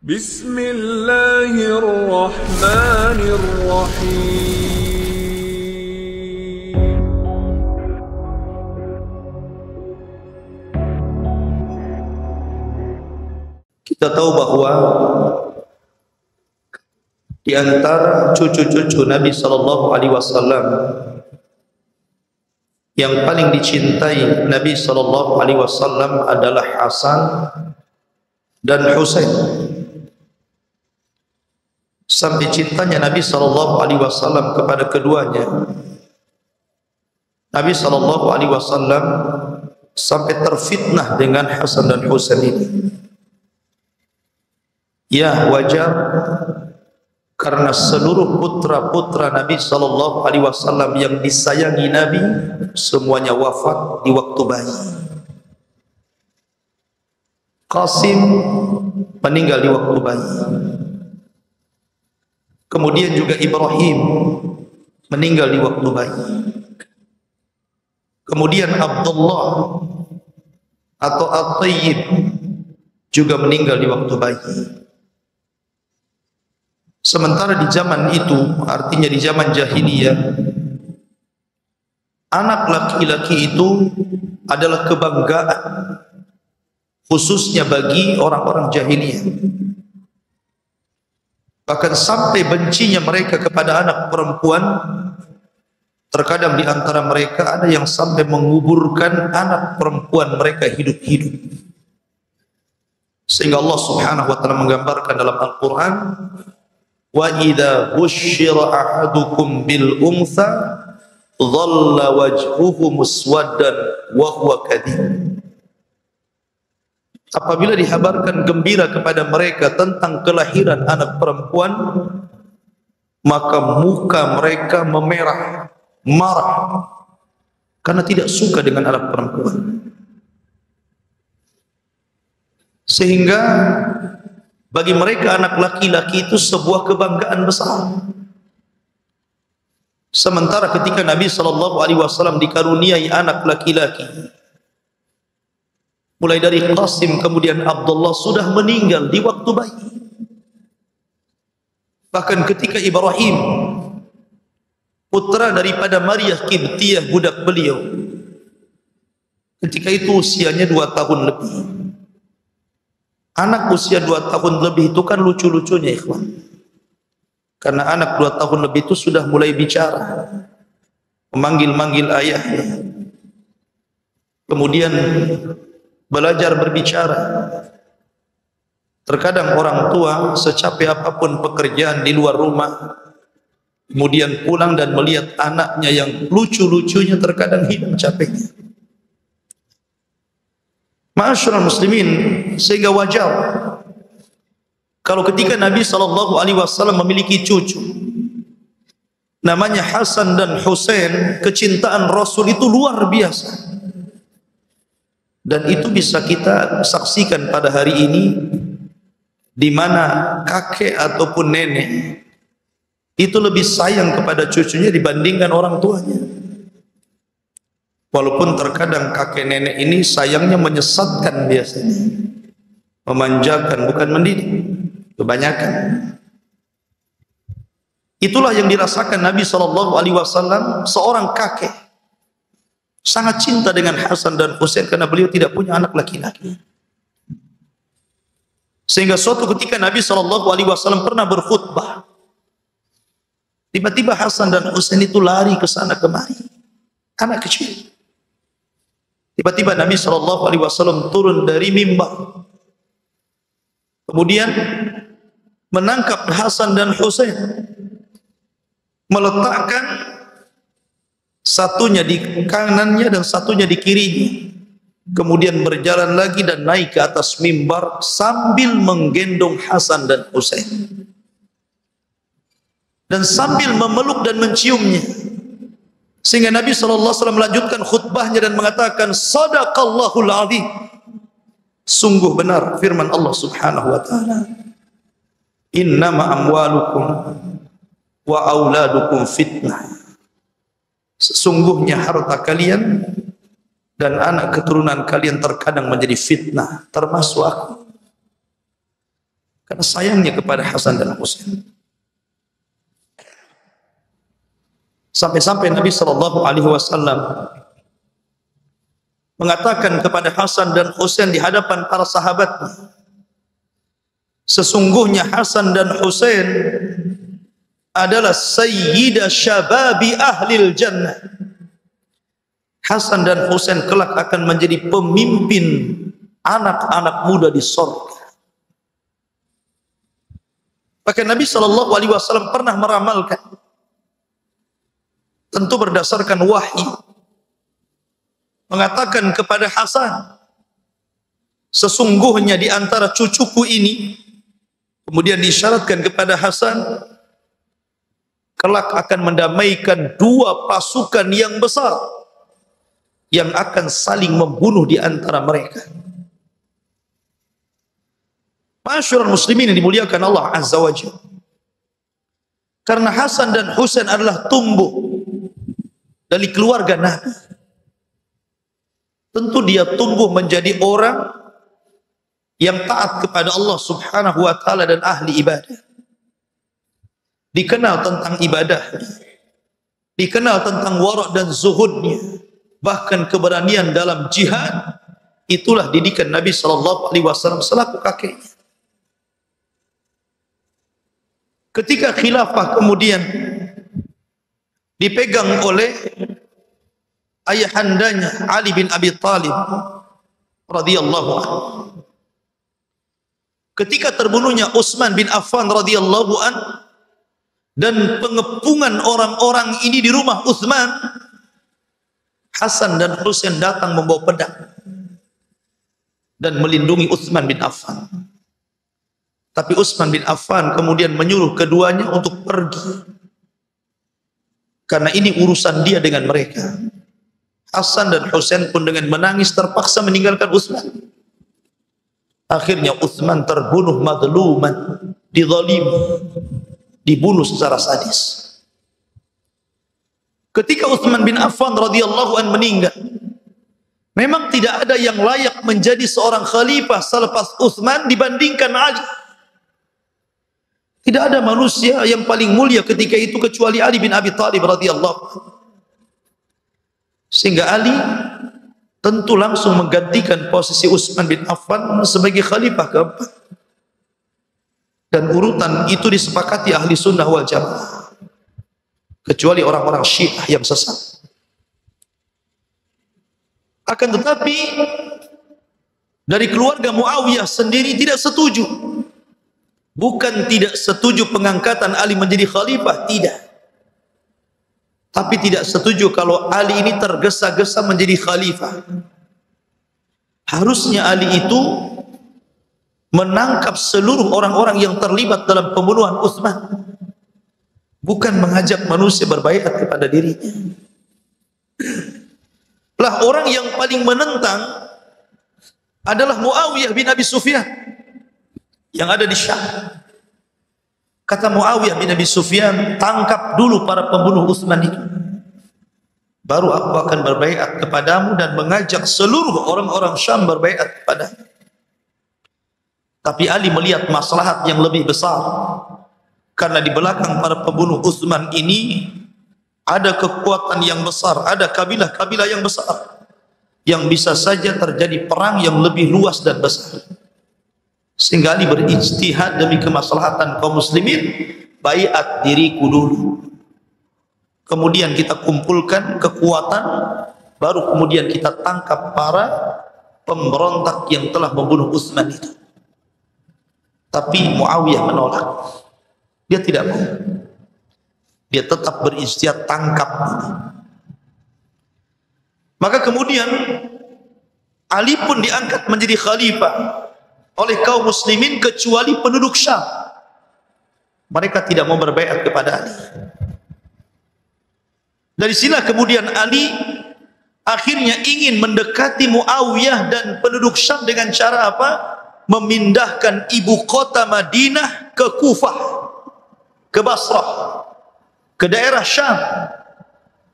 بسم الله الرحمن الرحيم. Kita tahu bahwa di antara cucu-cucu Nabi sallallahu alaihi wasallam yang paling dicintai Nabi sallallahu alaihi wasallam adalah Hasan dan Husain. Sampai cintanya Nabi sallallahu alaihi wasallam kepada keduanya, Nabi sallallahu alaihi wasallam sampai terfitnah dengan Hasan dan Husain ini. Ya, wajar, karena seluruh putra-putra Nabi sallallahu alaihi wasallam yang disayangi Nabi semuanya wafat di waktu bayi. Qasim meninggal di waktu bayi. Kemudian juga Ibrahim meninggal di waktu bayi. Kemudian Abdullah atau At-Tayyib juga meninggal di waktu bayi. Sementara di zaman itu, artinya di zaman jahiliyah, anak laki-laki itu adalah kebanggaan, khususnya bagi orang-orang jahiliyah. Bahkan sampai bencinya mereka kepada anak perempuan, terkadang di antara mereka ada yang sampai menguburkan anak perempuan mereka hidup-hidup. Sehingga Allah Subhanahu wa taala menggambarkan dalam Al-Qur'an, wa idza busyira ahadukum bil untha dhalla wajhuhu muswaddan wa huwa kadhib. Apabila dihabarkan gembira kepada mereka tentang kelahiran anak perempuan, maka muka mereka memerah, marah, karena tidak suka dengan anak perempuan. Sehingga bagi mereka anak laki-laki itu sebuah kebanggaan besar. Sementara ketika Nabi SAW dikaruniai anak laki-laki, mulai dari Qasim kemudian Abdullah, sudah meninggal di waktu bayi. Bahkan ketika Ibrahim, putra daripada Maria Qibtiyah, budak beliau, ketika itu usianya 2 tahun lebih. Anak usia 2 tahun lebih itu kan lucu-lucunya, ikhwan. Karena anak 2 tahun lebih itu sudah mulai bicara, memanggil-manggil ayahnya. Kemudian belajar berbicara. Terkadang orang tua secapek apapun pekerjaan di luar rumah, kemudian pulang dan melihat anaknya yang lucu-lucunya, terkadang hilang capeknya. Ma'asyiral muslimin, sehingga wajar kalau ketika Nabi SAW memiliki cucu namanya Hasan dan Husain, kecintaan Rasul itu luar biasa. Dan itu bisa kita saksikan pada hari ini, di mana kakek ataupun nenek itu lebih sayang kepada cucunya dibandingkan orang tuanya. Walaupun terkadang kakek nenek ini sayangnya menyesatkan biasanya, memanjakan bukan mendidik, kebanyakan. Itulah yang dirasakan Nabi SAW, seorang kakek sangat cinta dengan Hasan dan Husain karena beliau tidak punya anak laki-laki. Sehingga suatu ketika Nabi SAW pernah berkhutbah, tiba-tiba Hasan dan Husain itu lari ke sana kemari, anak kecil. Tiba-tiba Nabi SAW turun dari mimbar, kemudian menangkap Hasan dan Husain, meletakkan satunya di kanannya dan satunya di kirinya, kemudian berjalan lagi dan naik ke atas mimbar sambil menggendong Hasan dan Husain dan sambil memeluk dan menciumnya. Sehingga Nabi SAW melanjutkan khutbahnya dan mengatakan, Sadaqallahul azim, sungguh benar firman Allah Subhanahu wa taala, innama amwalukum wa auladukum fitnah. Sesungguhnya harta kalian dan anak keturunan kalian terkadang menjadi fitnah, termasuk aku. karena sayangnya kepada Hasan dan Husain. Sampai-sampai Nabi sallallahu alaihi wasallam mengatakan kepada Hasan dan Husain di hadapan para sahabatnya, sesungguhnya Hasan dan Husain adalah sayyida syababi ahlil jannah. Hasan dan Husain kelak akan menjadi pemimpin anak-anak muda di surga. Maka Nabi sallallahu alaihi wasallam pernah meramalkan, tentu berdasarkan wahyu, mengatakan kepada Hasan, sesungguhnya di antara cucuku ini, kemudian disyaratkan kepada Hasan, kelak akan mendamaikan dua pasukan yang besar yang akan saling membunuh di antara mereka. Masyarul muslimin yang dimuliakan Allah Azza wa Jalla, karena Hasan dan Husain adalah tumbuh dari keluarga Nabi, tentu dia tumbuh menjadi orang yang taat kepada Allah Subhanahu wa taala dan ahli ibadah. Dikenal tentang ibadah, dikenal tentang wara' dan zuhudnya, bahkan keberanian dalam jihad. Itulah didikan Nabi sallallahu alaihi wasallam selaku kakeknya. Ketika khilafah kemudian dipegang oleh ayahandanya Ali bin Abi Thalib radhiyallahu anhu, ketika terbunuhnya Utsman bin Affan radhiyallahu anhu dan pengepungan orang-orang ini di rumah Utsman, Hasan dan Husain datang membawa pedang dan melindungi Utsman bin Affan. Tapi Utsman bin Affan kemudian menyuruh keduanya untuk pergi, karena ini urusan dia dengan mereka. Hasan dan Husain pun dengan menangis terpaksa meninggalkan Utsman. Akhirnya Utsman terbunuh madluman, dizalimi, dibunuh secara sadis. Ketika Utsman bin Affan radhiyallahu anhu meninggal, memang tidak ada yang layak menjadi seorang khalifah selepas Utsman dibandingkan Ali. Tidak ada manusia yang paling mulia ketika itu kecuali Ali bin Abi Thalib radhiyallahu anhu. Sehingga Ali tentu langsung menggantikan posisi Utsman bin Affan sebagai khalifah keempat. Dan urutan itu disepakati ahli sunnah wal jamaah, kecuali orang-orang Syiah yang sesat. Akan tetapi dari keluarga Muawiyah sendiri tidak setuju. Bukan tidak setuju pengangkatan Ali menjadi khalifah, tidak. Tapi tidak setuju kalau Ali ini tergesa-gesa menjadi khalifah. Harusnya Ali itu menangkap seluruh orang-orang yang terlibat dalam pembunuhan Utsman, bukan mengajak manusia berbaiat kepada dirinya. Lah orang yang paling menentang adalah Muawiyah bin Abi Sufyan yang ada di Syam. Kata Muawiyah bin Abi Sufyan, tangkap dulu para pembunuh Utsman itu, baru aku akan berbaiat kepadamu dan mengajak seluruh orang-orang Syam berbaiat kepadamu. Tapi Ali melihat maslahat yang lebih besar, karena di belakang para pembunuh Utsman ini ada kekuatan yang besar, ada kabilah-kabilah yang besar yang bisa saja terjadi perang yang lebih luas dan besar. Sehingga Ali berijtihad demi kemaslahatan kaum muslimin, baiat diriku dulu, kemudian kita kumpulkan kekuatan, baru kemudian kita tangkap para pemberontak yang telah membunuh Utsman itu. Tapi Muawiyah menolak, dia tidak mau, dia tetap berijtihad tangkap. Maka kemudian Ali pun diangkat menjadi khalifah oleh kaum muslimin kecuali penduduk Syam. Mereka tidak mau berbaiat kepada Ali. Dari sinilah kemudian Ali akhirnya ingin mendekati Muawiyah dan penduduk Syam dengan cara apa? Memindahkan ibu kota Madinah ke Kufah, ke Basrah, ke daerah Syam,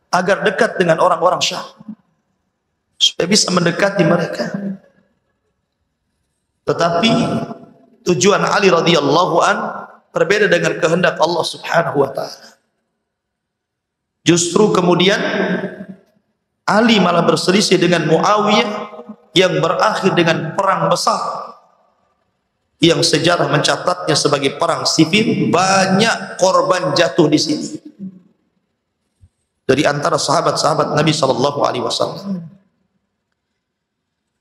agar dekat dengan orang-orang Syam, supaya bisa mendekati mereka. Tetapi tujuan Ali radhiyallahu an berbeda dengan kehendak Allah Subhanahu wa taala. Justru kemudian Ali malah berselisih dengan Muawiyah yang berakhir dengan perang besar yang sejarah mencatatnya sebagai perang sipil. Banyak korban jatuh di sini dari antara sahabat-sahabat Nabi sallallahu alaihi wasallam.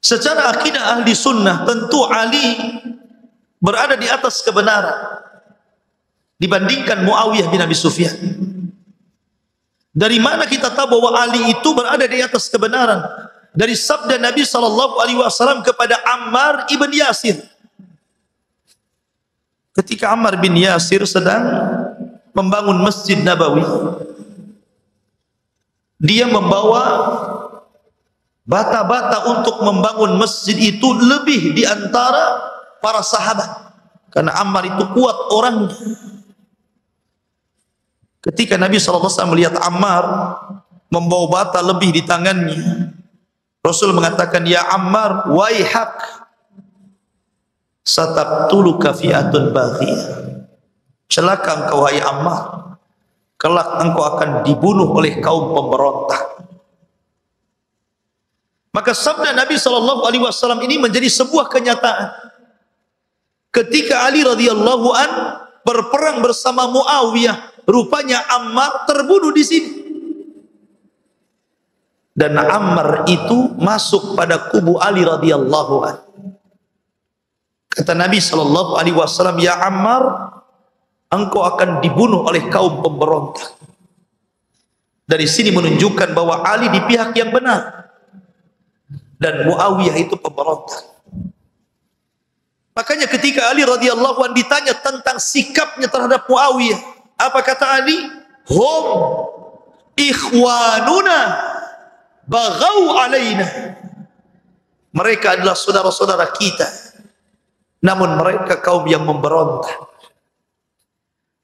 Secara akidah ahli sunnah, tentu Ali berada di atas kebenaran dibandingkan Muawiyah bin Abi Sufyan. Dari mana kita tahu bahwa Ali itu berada di atas kebenaran? Dari sabda Nabi sallallahu alaihi wasallam kepada Ammar ibn Yasir. Ketika Ammar bin Yasir sedang membangun Masjid Nabawi, dia membawa bata-bata untuk membangun masjid itu lebih di antara para sahabat, karena Ammar itu kuat orangnya. Ketika Nabi SAW melihat Ammar membawa bata lebih di tangannya, Rasul mengatakan, "Ya Ammar, waihak, sataqtuluka fi'atun baghiyah." Celaka engkau wahai Ammar, kelak engkau akan dibunuh oleh kaum pemberontak. Maka sabda Nabi SAW ini menjadi sebuah kenyataan. Ketika Ali radhiyallahu an berperang bersama Muawiyah, rupanya Ammar terbunuh di sini. Dan Ammar itu masuk pada kubu Ali radhiyallahu an. Kata Nabi sallallahu alaihi wasallam, "Ya Ammar, engkau akan dibunuh oleh kaum pemberontak." Dari sini menunjukkan bahwa Ali di pihak yang benar dan Muawiyah itu pemberontak. Makanya ketika Ali radhiyallahu an ditanya tentang sikapnya terhadap Muawiyah, apa kata Ali? "Hum ikhwanuna baghau alaina." Mereka adalah saudara-saudara kita, namun mereka kaum yang memberontak.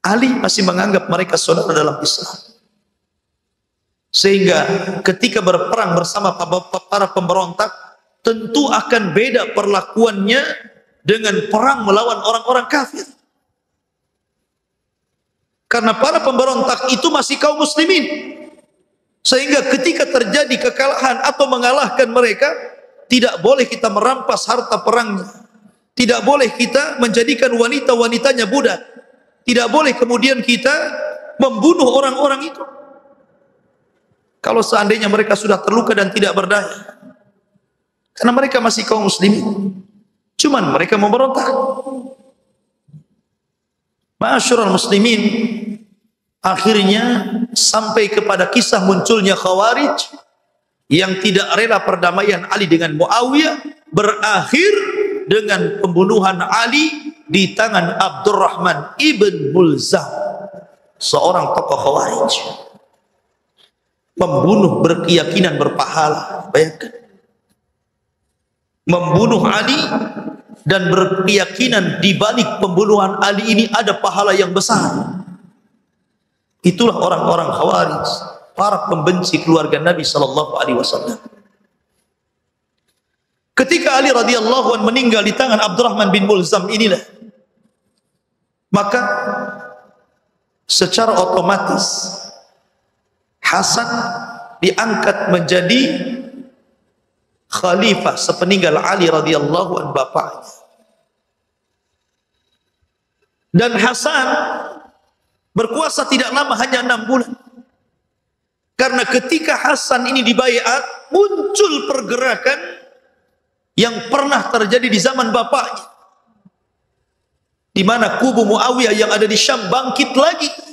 Ali masih menganggap mereka saudara dalam Islam. Sehingga ketika berperang bersama para pemberontak, tentu akan beda perlakuannya dengan perang melawan orang-orang kafir. Karena para pemberontak itu masih kaum muslimin. Sehingga ketika terjadi kekalahan atau mengalahkan mereka, tidak boleh kita merampas harta perangnya. Tidak boleh kita menjadikan wanita-wanitanya budak. Tidak boleh kemudian kita membunuh orang-orang itu. Kalau seandainya mereka sudah terluka dan tidak berdaya. Karena mereka masih kaum muslimin. Cuman mereka memberontak. Ma'asyiral muslimin, akhirnya sampai kepada kisah munculnya Khawarij yang tidak rela perdamaian Ali dengan Muawiyah, berakhir dengan pembunuhan Ali di tangan Abdurrahman ibn Mulzam, seorang tokoh Khawarij. Membunuh berkeyakinan berpahala. Bayangkan, membunuh Ali dan berkeyakinan di balik pembunuhan Ali ini ada pahala yang besar. Itulah orang-orang Khawarij, para pembenci keluarga Nabi sallallahu alaihi wasallam. Ketika Ali radhiyallahu anhu meninggal di tangan Abdurrahman bin Mulzam inilah, maka secara otomatis Hasan diangkat menjadi khalifah sepeninggal Ali radhiyallahu anhu bapaknya. Dan Hasan berkuasa tidak lama, hanya 6 bulan. Karena ketika Hasan ini dibaiat, muncul pergerakan yang pernah terjadi di zaman bapaknya, di mana kubu Muawiyah yang ada di Syam bangkit lagi.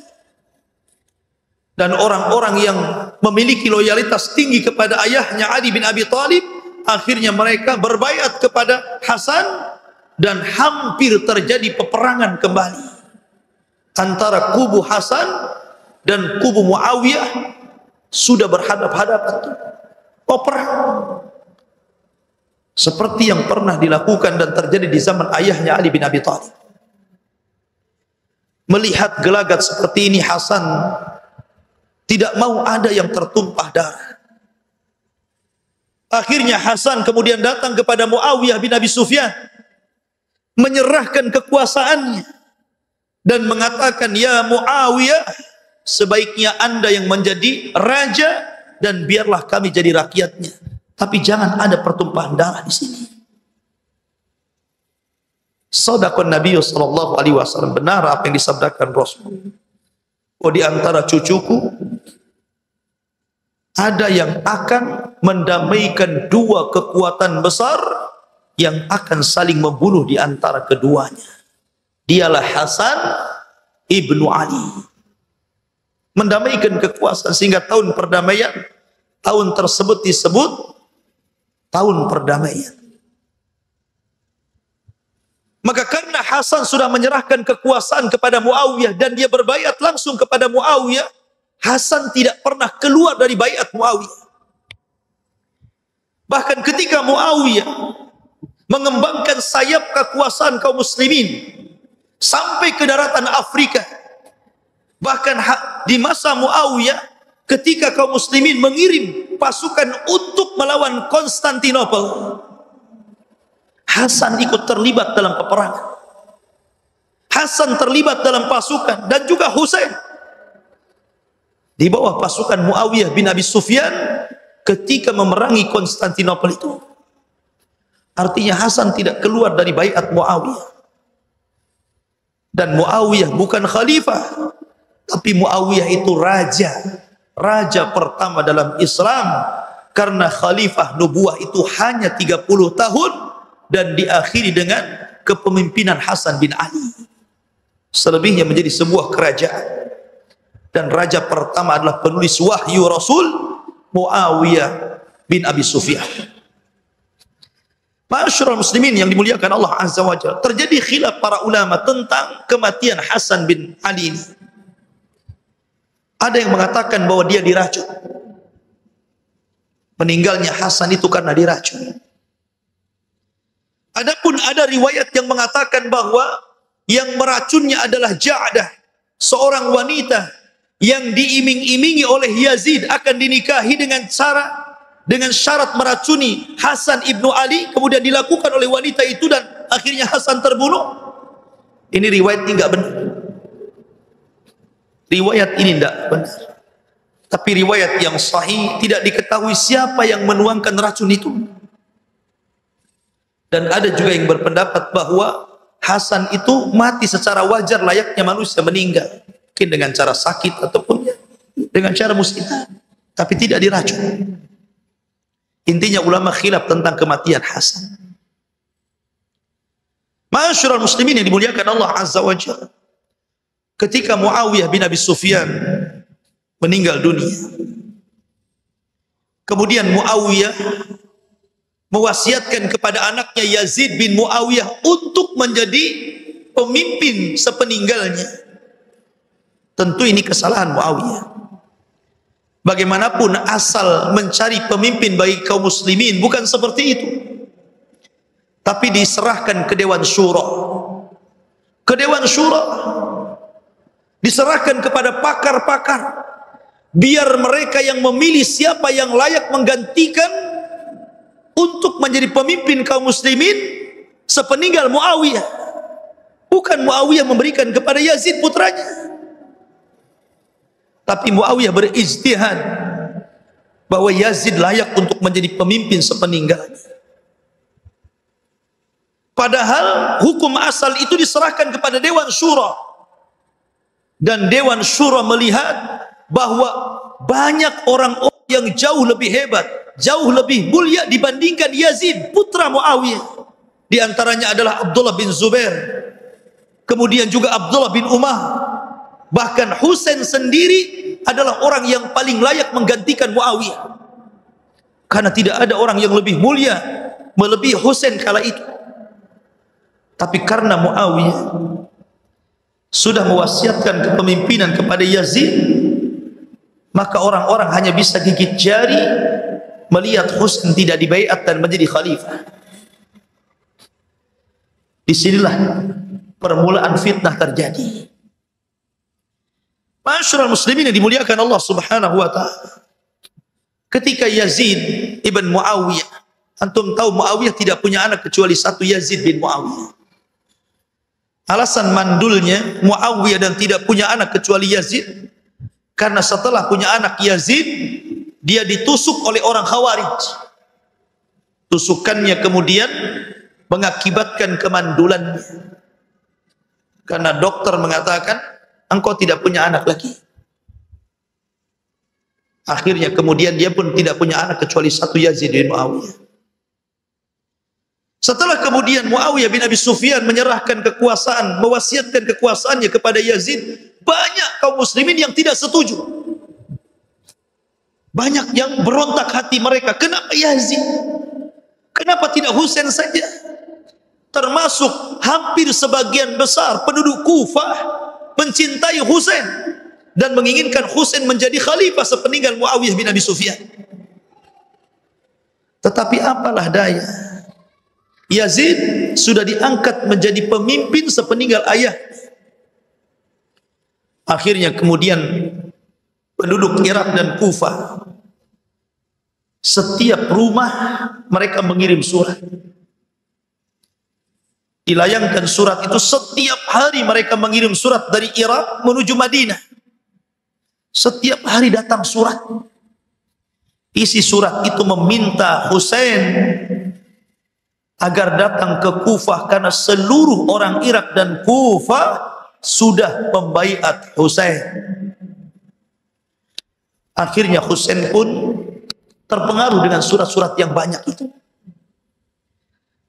Dan orang-orang yang memiliki loyalitas tinggi kepada ayahnya Ali bin Abi Thalib, akhirnya mereka berbaiat kepada Hasan dan hampir terjadi peperangan kembali antara kubu Hasan dan kubu Muawiyah. Sudah berhadap-hadapan, perang seperti yang pernah dilakukan dan terjadi di zaman ayahnya Ali bin Abi Thalib. Melihat gelagat seperti ini, Hasan tidak mau ada yang tertumpah darah. Akhirnya Hasan kemudian datang kepada Muawiyah bin Abi Sufyan, menyerahkan kekuasaannya dan mengatakan, ya Muawiyah, sebaiknya anda yang menjadi raja dan biarlah kami jadi rakyatnya, tapi jangan ada pertumpahan darah di sini. Sadaqan Nabi sallallahu alaihi wasallam, benar apa yang disabdakan Rasul. Oh, di antara cucuku ada yang akan mendamaikan dua kekuatan besar yang akan saling membunuh di antara keduanya. Dialah Hasan ibnu Ali. Mendamaikan kekuasaan sehingga tahun perdamaian, tahun tersebut disebut tahun perdamaian. Maka karena Hasan sudah menyerahkan kekuasaan kepada Muawiyah dan dia berbaiat langsung kepada Muawiyah, Hasan tidak pernah keluar dari baiat Muawiyah. Bahkan ketika Muawiyah mengembangkan sayap kekuasaan kaum muslimin sampai ke daratan Afrika, bahkan di masa Muawiyah ketika kaum muslimin mengirim pasukan untuk melawan Konstantinopel, Hasan ikut terlibat dalam peperangan. Hasan terlibat dalam pasukan dan juga Husain di bawah pasukan Muawiyah bin Abi Sufyan ketika memerangi Konstantinopel itu. Artinya Hasan tidak keluar dari baiat Muawiyah. Dan Muawiyah bukan khalifah, tapi Muawiyah itu raja. Raja pertama dalam Islam, karena khalifah nubuah itu hanya 30 tahun dan diakhiri dengan kepemimpinan Hasan bin Ali. Selebihnya menjadi sebuah kerajaan. Dan raja pertama adalah penulis wahyu Rasul, Muawiyah bin Abi Sufyan. Ma'asyiral muslimin yang dimuliakan Allah Azza wa Jalla, terjadi khilaf para ulama tentang kematian Hasan bin Ali ini. Ada yang mengatakan bahwa dia diracun. Meninggalnya Hasan itu karena diracun. Adapun ada riwayat yang mengatakan bahwa yang meracunnya adalah Ja'dah, seorang wanita yang diiming-imingi oleh Yazid akan dinikahi dengan syarat meracuni Hasan ibnu Ali, kemudian dilakukan oleh wanita itu dan akhirnya Hasan terbunuh. Ini riwayat ini enggak benar. Riwayat ini tidak benar. Tapi riwayat yang sahih tidak diketahui siapa yang menuangkan racun itu. Dan ada juga yang berpendapat bahwa Hasan itu mati secara wajar layaknya manusia meninggal. Mungkin dengan cara sakit ataupun dengan cara musibah, tapi tidak diracun. Intinya ulama khilaf tentang kematian Hasan. Ma'asyiral muslimin yang dimuliakan Allah Azza wa Jalla, ketika Muawiyah bin Abi Sufyan meninggal dunia, kemudian Muawiyah mewasiatkan kepada anaknya Yazid bin Muawiyah untuk menjadi pemimpin sepeninggalnya. Tentu ini kesalahan Muawiyah. Bagaimanapun asal mencari pemimpin bagi kaum muslimin bukan seperti itu. Tapi diserahkan ke Dewan Syura. Ke Dewan Syura diserahkan kepada pakar-pakar. Biar mereka yang memilih siapa yang layak menggantikan untuk menjadi pemimpin kaum muslimin sepeninggal Muawiyah. Bukan Muawiyah memberikan kepada Yazid putranya. Tapi Muawiyah berijtihad bahwa Yazid layak untuk menjadi pemimpin sepeninggalnya. Padahal hukum asal itu diserahkan kepada Dewan Syura. Dan Dewan Syura melihat bahwa banyak orang-orang yang jauh lebih hebat, jauh lebih mulia dibandingkan Yazid, putra Muawiyah. Di antaranya adalah Abdullah bin Zubair, kemudian juga Abdullah bin Umar. Bahkan Husain sendiri adalah orang yang paling layak menggantikan Muawiyah. Karena tidak ada orang yang lebih mulia melebihi Husain kala itu. Tapi karena Muawiyah sudah mewasiatkan kepemimpinan kepada Yazid, maka orang-orang hanya bisa gigit jari melihat Husain tidak dibaiat dan menjadi khalifah. Disinilah permulaan fitnah terjadi. Ma'asyiral muslimin yang dimuliakan Allah Subhanahu wa taala. Ketika Yazid ibn Muawiyah, antum tahu Muawiyah tidak punya anak kecuali satu, Yazid bin Muawiyah. Alasan mandulnya Muawiyah dan tidak punya anak kecuali Yazid, karena setelah punya anak Yazid, dia ditusuk oleh orang Khawarij. Tusukannya kemudian mengakibatkan kemandulannya, karena dokter mengatakan engkau tidak punya anak lagi. Akhirnya kemudian dia pun tidak punya anak kecuali satu, Yazid bin Muawiyah. Setelah kemudian Muawiyah bin Abi Sufyan menyerahkan kekuasaan, mewasiatkan kekuasaannya kepada Yazid, banyak kaum muslimin yang tidak setuju. Banyak yang berontak hati mereka, kenapa Yazid? Kenapa tidak Husain saja? Termasuk hampir sebagian besar penduduk Kufah mencintai Husain dan menginginkan Husain menjadi khalifah sepeninggal Muawiyah bin Abi Sufyan. Tetapi apalah daya, Yazid sudah diangkat menjadi pemimpin sepeninggal ayah. Akhirnya kemudian penduduk Irak dan Kufah, setiap rumah mereka mengirim surat. Dilayangkan surat itu setiap hari, mereka mengirim surat dari Irak menuju Madinah. Setiap hari datang surat. Isi surat itu meminta Husain agar datang ke Kufah, karena seluruh orang Irak dan Kufah sudah membaiat Husain. Akhirnya Husain pun terpengaruh dengan surat-surat yang banyak itu.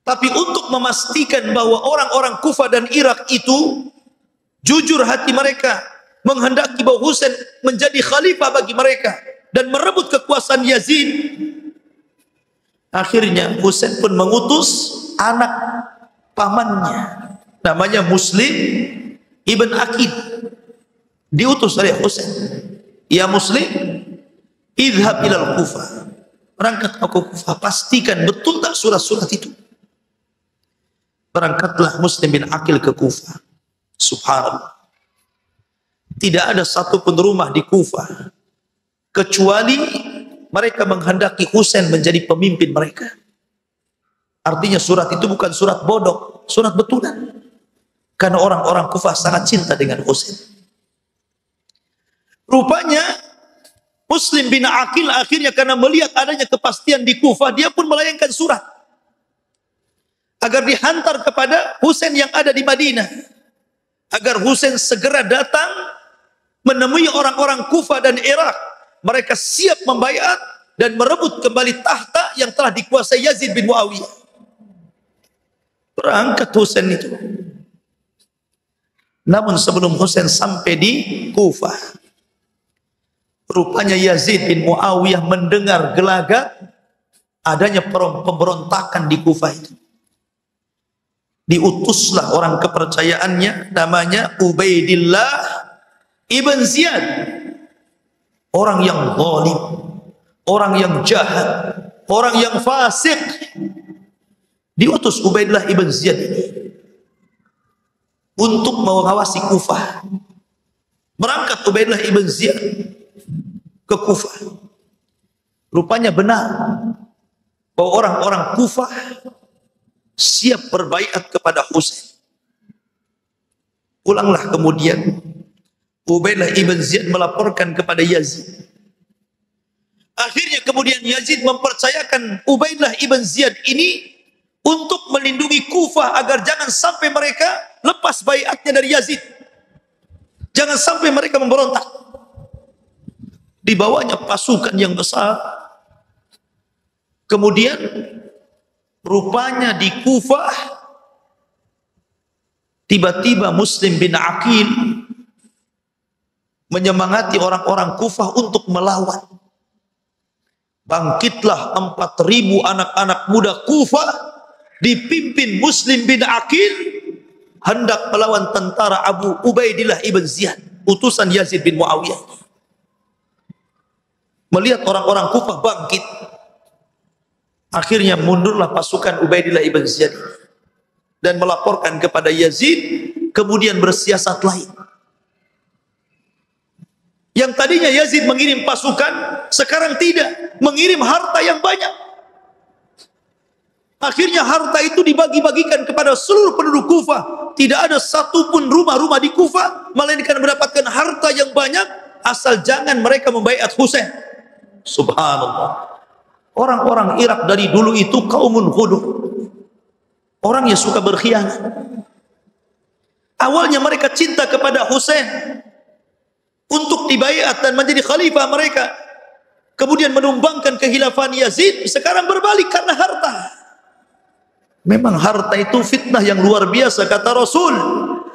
Tapi untuk memastikan bahwa orang-orang Kufah dan Irak itu jujur hati mereka, menghendaki bahwa Husain menjadi khalifah bagi mereka dan merebut kekuasaan Yazid, akhirnya Husain pun mengutus anak pamannya, namanya Muslim ibn Aqil. Diutus oleh Husain, ya Muslim, idhab ilal Kufah, berangkat ke Kufah, pastikan betul tak surat-surat itu. Berangkatlah Muslim bin Aqil ke Kufah. Subhanallah, tidak ada satu pun rumah di Kufah kecuali mereka menghendaki Husain menjadi pemimpin mereka. Artinya surat itu bukan surat bodoh, surat betulan. Karena orang-orang Kufah sangat cinta dengan Husain. Rupanya Muslim bin Aqil akhirnya karena melihat adanya kepastian di Kufah, dia pun melayangkan surat agar dihantar kepada Husain yang ada di Madinah, agar Husain segera datang menemui orang-orang Kufah dan Irak. Mereka siap membaiat dan merebut kembali tahta yang telah dikuasai Yazid bin Muawiyah. Berangkat Husain itu. Namun sebelum Husain sampai di Kufah, rupanya Yazid bin Muawiyah mendengar gelagat adanya pemberontakan di Kufah itu. Diutuslah orang kepercayaannya, namanya Ubaidillah ibn Ziyad. Orang yang zalim, orang yang jahat, orang yang fasik. Diutus Ubaidillah ibn Ziyad ini untuk mengawasi Kufah. Berangkat Ubaidillah ibn Ziyad ke Kufah. Rupanya benar bahwa orang-orang Kufah siap berbaiat kepada Husain. Pulanglah kemudian Ubaidillah ibn Ziyad melaporkan kepada Yazid. Akhirnya kemudian Yazid mempercayakan Ubaidillah ibn Ziyad ini untuk melindungi Kufah agar jangan sampai mereka lepas baiatnya dari Yazid. Jangan sampai mereka memberontak. Dibawanya pasukan yang besar. Kemudian rupanya di Kufah tiba-tiba Muslim bin Aqil menyemangati orang-orang Kufah untuk melawan. Bangkitlah 4.000 anak-anak muda Kufah dipimpin Muslim bin Aqil hendak melawan tentara Abu Ubaidillah ibn Ziyad, utusan Yazid bin Muawiyah. Melihat orang-orang Kufah bangkit, akhirnya mundurlah pasukan Ubaidillah ibn Ziyad dan melaporkan kepada Yazid, kemudian bersiasat lain. Yang tadinya Yazid mengirim pasukan, sekarang tidak, mengirim harta yang banyak. Akhirnya harta itu dibagi-bagikan kepada seluruh penduduk Kufah. tidak ada satupun rumah-rumah di Kufah melainkan mendapatkan harta yang banyak asal jangan mereka membaiat Husain. Subhanallah. Orang-orang Irak dari dulu itu kaumun ghudur. Orang yang suka berkhianat. Awalnya mereka cinta kepada Husain untuk dibaiat dan menjadi khalifah mereka. Kemudian menumbangkan kekhilafan Yazid, sekarang berbalik karena harta. Memang harta itu fitnah yang luar biasa, kata Rasul.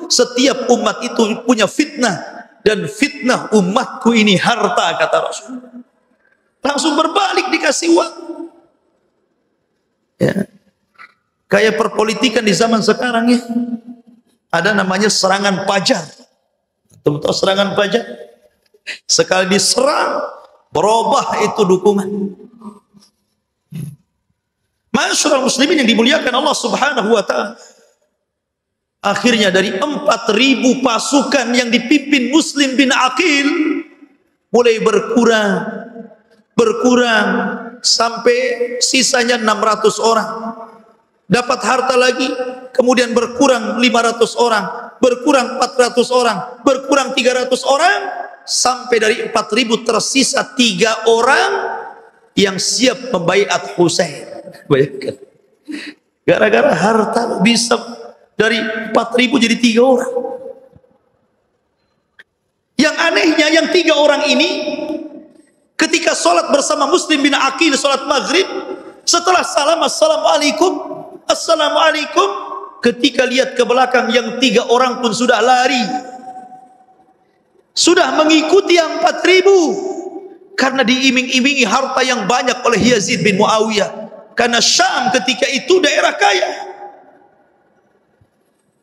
Setiap umat itu punya fitnah, dan fitnah umatku ini harta, kata Rasul. Langsung berbalik dikasih uang. Ya. Kayak perpolitikan di zaman sekarang ya. Ada namanya serangan pajar. Tahu serangan pajar? Sekali diserang, berubah itu dukungan. Masyarakat muslimin yang dimuliakan Allah Subhanahu wa ta'ala. Akhirnya dari 4.000 pasukan yang dipimpin Muslim bin Aqil mulai berkurang sampai sisanya 600 orang. Dapat harta lagi, kemudian berkurang 500 orang, berkurang 400 orang, berkurang 300 orang, sampai dari 4.000 tersisa 3 orang yang siap membaiat Husain. Bayangkan, gara-gara harta bisa dari 4.000 jadi 3 orang. Yang anehnya yang 3 orang ini ketika sholat bersama Muslim bin Aqil, sholat maghrib, setelah salam assalamualaikum, ketika lihat ke belakang yang 3 orang pun sudah lari, sudah mengikuti yang 4.000 karena diiming-imingi harta yang banyak oleh Yazid bin Muawiyah. Karena Syam ketika itu daerah kaya.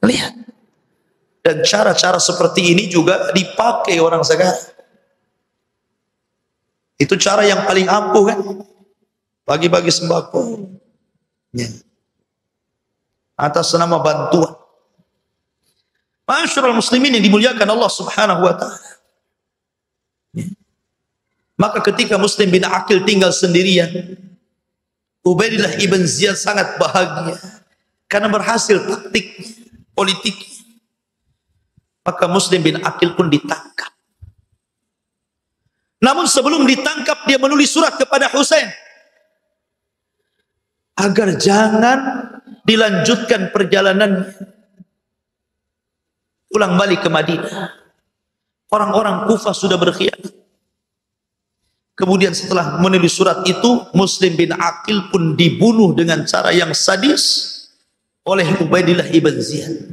Lihat. Dan cara-cara seperti ini juga dipakai orang sekarang. Itu cara yang paling ampuh kan? Bagi-bagi sembako. Ya. Atas nama bantuan. Masyarakat muslimin yang dimuliakan Allah Subhanahu wa ta'ala. Ya. Maka ketika Muslim bin Aqil tinggal sendirian, Ubaidillah ibn Ziyad sangat bahagia karena berhasil taktik politik. Maka Muslim bin Aqil pun ditangkap. Namun sebelum ditangkap dia menulis surat kepada Husain agar jangan dilanjutkan perjalanan pulang balik ke Madinah. Orang-orang Kufah sudah berkhianat. Kemudian setelah menulis surat itu, Muslim bin Aqil pun dibunuh dengan cara yang sadis oleh Ubaidillah ibn Ziyad.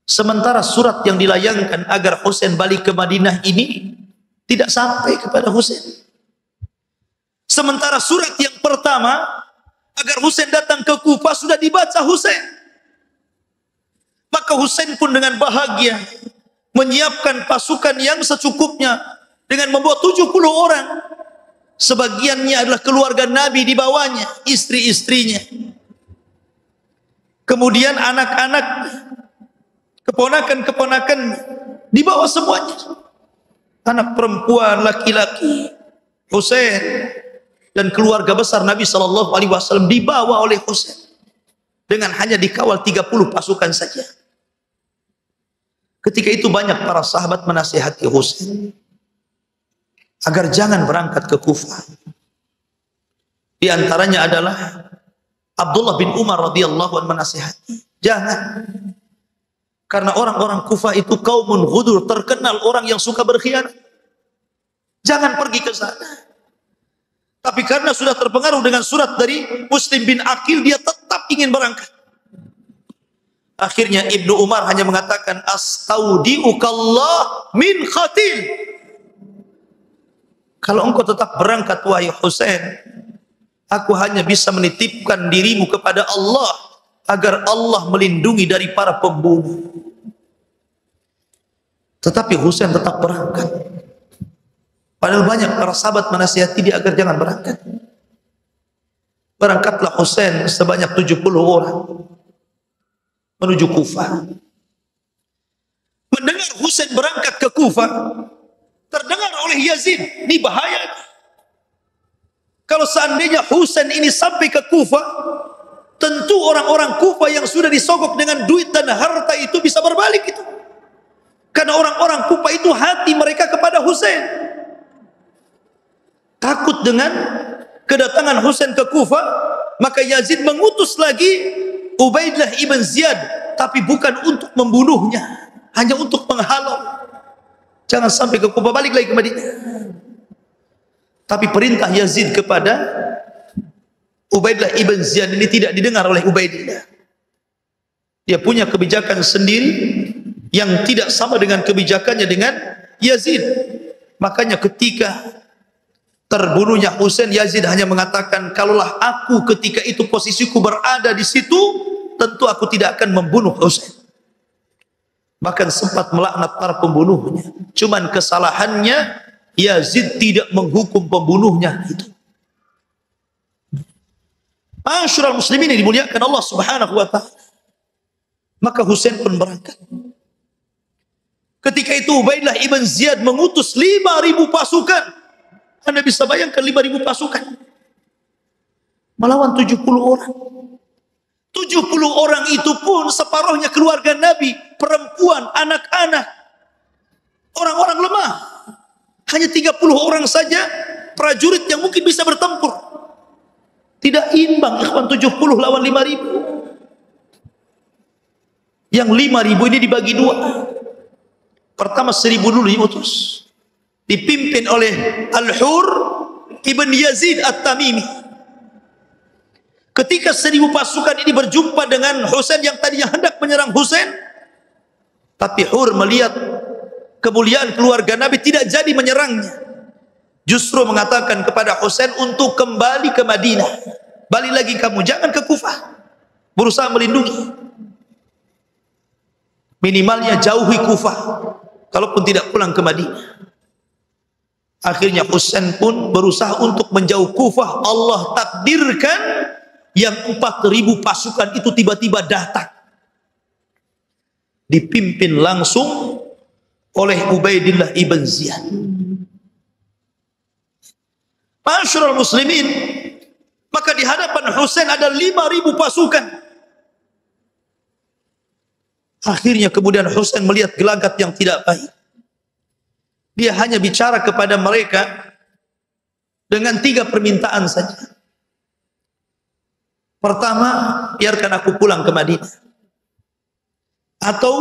Sementara surat yang dilayangkan agar Husain balik ke Madinah ini tidak sampai kepada Husain. Sementara surat yang pertama agar Husain datang ke Kufah sudah dibaca Husain. Maka Husain pun dengan bahagia menyiapkan pasukan yang secukupnya dengan membawa 70 orang. Sebagiannya adalah keluarga Nabi di bawahnya, istri-istrinya. Kemudian anak-anak, keponakan-keponakan dibawa semuanya. Anak perempuan, laki-laki, Husain dan keluarga besar Nabi SAW dibawa oleh Husain dengan hanya dikawal 30 pasukan saja. Ketika itu banyak para sahabat menasihati Husain agar jangan berangkat ke Kufah. Di antaranya adalah Abdullah bin Umar radhiyallahu anhu menasihati, jangan. Karena orang-orang Kufah itu kaumun ghudur, terkenal orang yang suka berkhianat. Jangan pergi ke sana. Tapi karena sudah terpengaruh dengan surat dari Muslim bin Aqil, dia tetap ingin berangkat. Akhirnya Ibnu Umar hanya mengatakan, astaudiukallah min khatil. Kalau engkau tetap berangkat wahai Husain, aku hanya bisa menitipkan dirimu kepada Allah agar Allah melindungi dari para pembunuh. Tetapi Husain tetap berangkat. Padahal banyak para sahabat menasihati dia agar jangan berangkat. Berangkatlah Husain sebanyak 70 orang menuju Kufah. Mendengar Husain berangkat ke Kufah, terdengar oleh Yazid, ini bahaya. Kalau seandainya Husain ini sampai ke Kufah, tentu orang-orang Kufah yang sudah disogok dengan duit dan harta itu bisa berbalik itu. Karena orang-orang Kufah itu hati mereka kepada Husain. Takut dengan kedatangan Husain ke Kufah, maka Yazid mengutus lagi Ubaidillah ibn Ziyad, tapi bukan untuk membunuhnya, hanya untuk menghalau. Jangan sampai ke Kufah, balik lagi ke Madinah. Tapi perintah Yazid kepada Ubaidillah ibn Ziyad ini tidak didengar oleh Ubaidillah. Dia punya kebijakan sendiri yang tidak sama dengan kebijakannya dengan Yazid. Makanya ketika terbunuhnya Husain, Yazid hanya mengatakan, kalaulah aku ketika itu posisiku berada di situ, tentu aku tidak akan membunuh Husain. Bahkan sempat melaknat para pembunuhnya. Cuman kesalahannya Yazid tidak menghukum pembunuhnya itu. Ma'asyiral muslimin yang dimuliakan Allah Subhanahu wa taala. Maka Husain pun berangkat. Ketika itu Ubaidillah ibn Ziyad mengutus 5.000 pasukan. Anda bisa bayangkan 5.000 pasukan melawan 70 orang. 70 orang itu pun separuhnya keluarga Nabi, perempuan, anak-anak, orang-orang lemah. Hanya 30 orang saja prajurit yang mungkin bisa bertempur. Tidak imbang ikhwan, 70 lawan 5.000. Yang 5.000 ini dibagi dua. Pertama 1.000 dulu diutus, dipimpin oleh Al-Hur ibn Yazid At-Tamimi. Ketika 1.000 pasukan ini berjumpa dengan Husain yang tadinya hendak menyerang Husain, tapi Hur melihat kemuliaan keluarga Nabi tidak jadi menyerangnya. Justru mengatakan kepada Husain untuk kembali ke Madinah. Balik lagi kamu, jangan ke Kufah. Berusaha melindungi. Minimalnya jauhi Kufah, kalaupun tidak pulang ke Madinah. Akhirnya Husain pun berusaha untuk menjauh Kufah. Allah takdirkan yang 4.000 pasukan itu tiba-tiba datang. Dipimpin langsung oleh Ubaidillah ibn Ziyad. Ma'asyiral muslimin, maka di hadapan Husain ada 5.000 pasukan. Akhirnya kemudian Husain melihat gelagat yang tidak baik. Dia hanya bicara kepada mereka dengan 3 permintaan saja. Pertama, biarkan aku pulang ke Madinah. Atau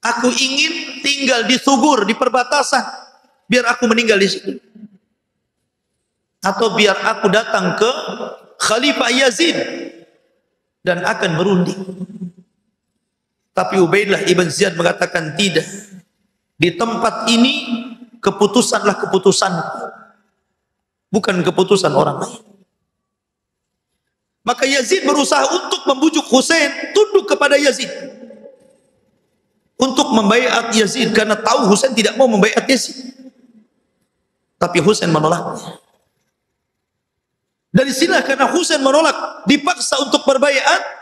aku ingin tinggal di Thugur, di perbatasan, biar aku meninggal di situ. Atau biar aku datang ke Khalifah Yazid dan akan berunding. Tapi Ubaidillah ibn Ziyad mengatakan tidak. Di tempat ini keputusanlah keputusanku, bukan keputusan orang lain. Maka Yazid berusaha untuk membujuk Husain tunduk kepada Yazid, untuk membaiat Yazid, karena tahu Husain tidak mau membaiat Yazid. Tapi Husain menolaknya. Dari sinilah karena Husain menolak, dipaksa untuk berbaiat.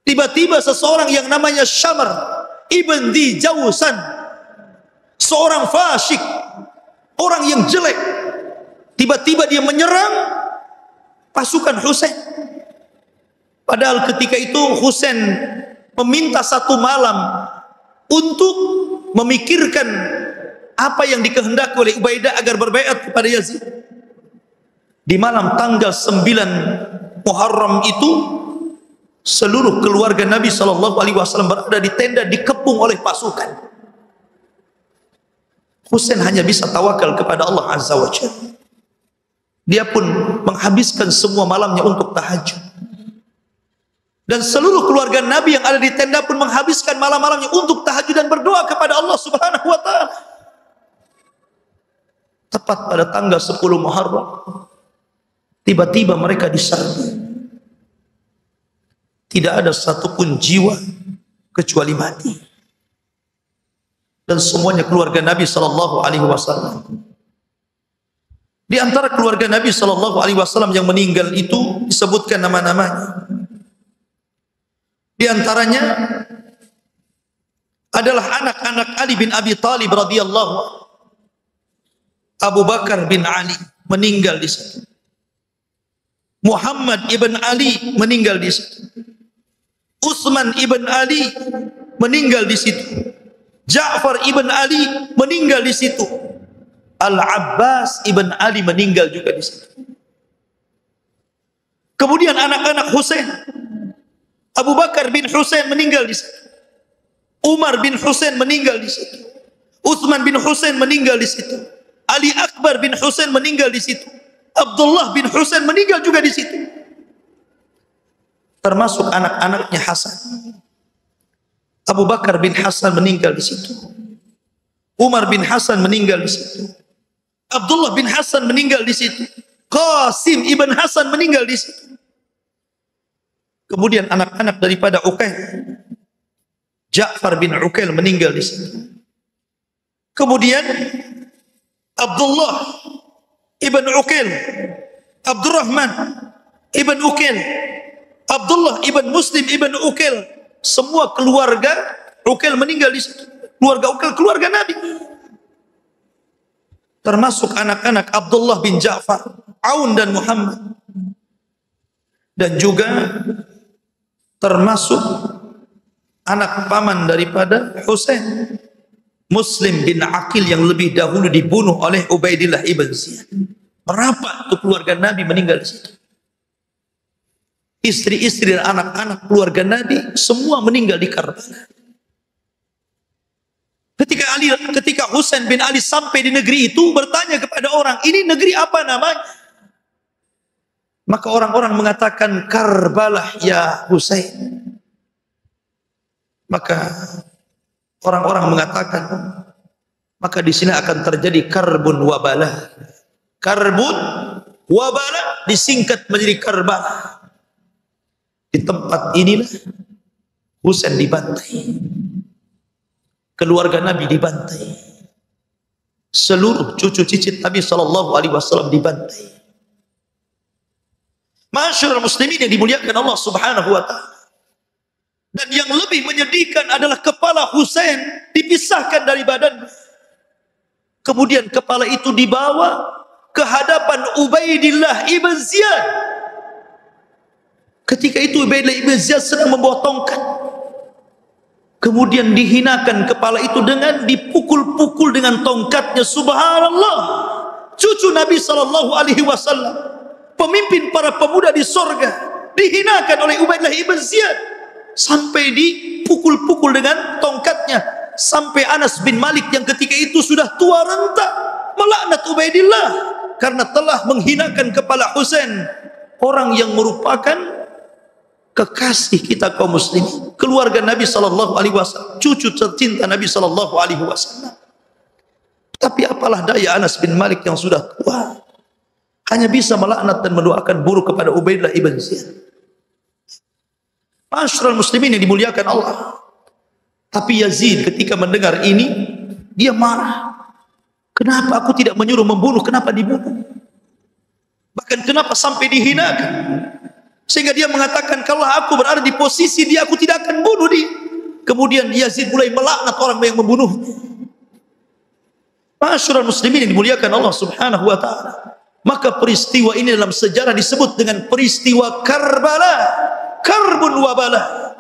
Tiba-tiba seseorang yang namanya Syamr ibn Di Jawsan, seorang fasyik, orang yang jelek, tiba-tiba dia menyerang pasukan Husain. Padahal ketika itu Husain meminta 1 malam untuk memikirkan apa yang dikehendaki oleh Ubaidah agar berbaiat kepada Yazid. Di malam tanggal 9 Muharram itu, seluruh keluarga Nabi SAW berada di tenda dikepung oleh pasukan. Husain hanya bisa tawakal kepada Allah Azza wa Jalla. Dia pun menghabiskan semua malamnya untuk tahajud. Dan seluruh keluarga Nabi yang ada di tenda pun menghabiskan malam-malamnya untuk tahajud dan berdoa kepada Allah Subhanahu wa taala. Tepat pada tanggal 10 Muharram, tiba-tiba mereka diserbu. Tidak ada satupun jiwa kecuali mati. Dan semuanya keluarga Nabi SAW. Di antara keluarga Nabi SAW yang meninggal itu disebutkan nama-namanya. Di antaranya adalah anak-anak Ali bin Abi Thalib radhiyallahu anhu. Abu Bakar bin Ali meninggal di situ. Muhammad ibn Ali meninggal di situ. Utsman ibn Ali meninggal di situ. Ja'far ibn Ali meninggal di situ. Al-Abbas ibn Ali meninggal juga di situ. Kemudian anak-anak Husain, Abu Bakar bin Husain meninggal di situ. Umar bin Husain meninggal di situ. Utsman bin Husain meninggal di situ. Ali Akbar bin Husain meninggal di situ. Abdullah bin Husain meninggal juga di situ. Termasuk anak-anaknya Hasan. Abu Bakar bin Hasan meninggal di situ. Umar bin Hasan meninggal di situ. Abdullah bin Hasan meninggal di situ. Qasim ibn Hasan meninggal di situ. Kemudian anak-anak daripada Uqail, Ja'far bin Uqail meninggal di situ. Kemudian Abdullah ibn Uqail, Abdurrahman ibn Uqail, Abdullah ibn Muslim ibn Uqail, semua keluarga Uqail meninggal di situ. Keluarga Uqail, keluarga Nabi. Termasuk anak-anak Abdullah bin Ja'far, Aun dan Muhammad. Dan juga termasuk anak paman daripada Husain, Muslim bin Aqil yang lebih dahulu dibunuh oleh Ubaidillah ibn Ziyad. Berapa itu keluarga Nabi meninggal di situ? Istri-istri dan anak-anak keluarga Nabi semua meninggal di Karbala. Ketika Husain bin Ali sampai di negeri itu, bertanya kepada orang, ini negeri apa namanya? Maka orang-orang mengatakan Karbala ya Husain. Maka orang-orang mengatakan, maka di sini akan terjadi karbun wabala. Karbun wabala disingkat menjadi Karbala. Di tempat inilah Husain dibantai. Keluarga Nabi dibantai. Seluruh cucu cicit Nabi SAW dibantai. Masyarul muslimin yang dimuliakan Allah Subhanahu wa ta'ala. Dan yang lebih menyedihkan adalah kepala Husain dipisahkan dari badan. Kemudian kepala itu dibawa ke hadapan Ubaidillah ibn Ziyad. Ketika itu Ubaidillah ibn Ziyad sedang membawa tongkat. Kemudian dihinakan kepala itu dengan dipukul-pukul dengan tongkatnya. Subhanallah. Cucu Nabi SAW, pemimpin para pemuda di sorga, dihinakan oleh Ubaidillah ibn Ziyad. Sampai dipukul-pukul dengan tongkatnya. Sampai Anas bin Malik yang ketika itu sudah tua renta melaknat Ubaidillah karena telah menghinakan kepala Husain, orang yang merupakan kekasih kita kaum muslimin, keluarga Nabi SAW, cucu tercinta Nabi SAW. Tapi apalah daya Anas bin Malik yang sudah tua, hanya bisa melaknat dan mendoakan buruk kepada Ubaidillah ibn Ziyad. Masyarul muslimin yang dimuliakan Allah. Tapi Yazid ketika mendengar ini, dia marah. Kenapa aku tidak menyuruh membunuh? Kenapa dibunuh? Bahkan kenapa sampai dihinakan? Sehingga dia mengatakan, kalau aku berada di posisi dia, aku tidak akan bunuh dia. Kemudian Yazid mulai melaknat orang yang membunuhnya. Masyarul muslimin yang dimuliakan Allah Subhanahu wa ta'ala. Maka peristiwa ini dalam sejarah disebut dengan peristiwa Karbala, karbun wabala.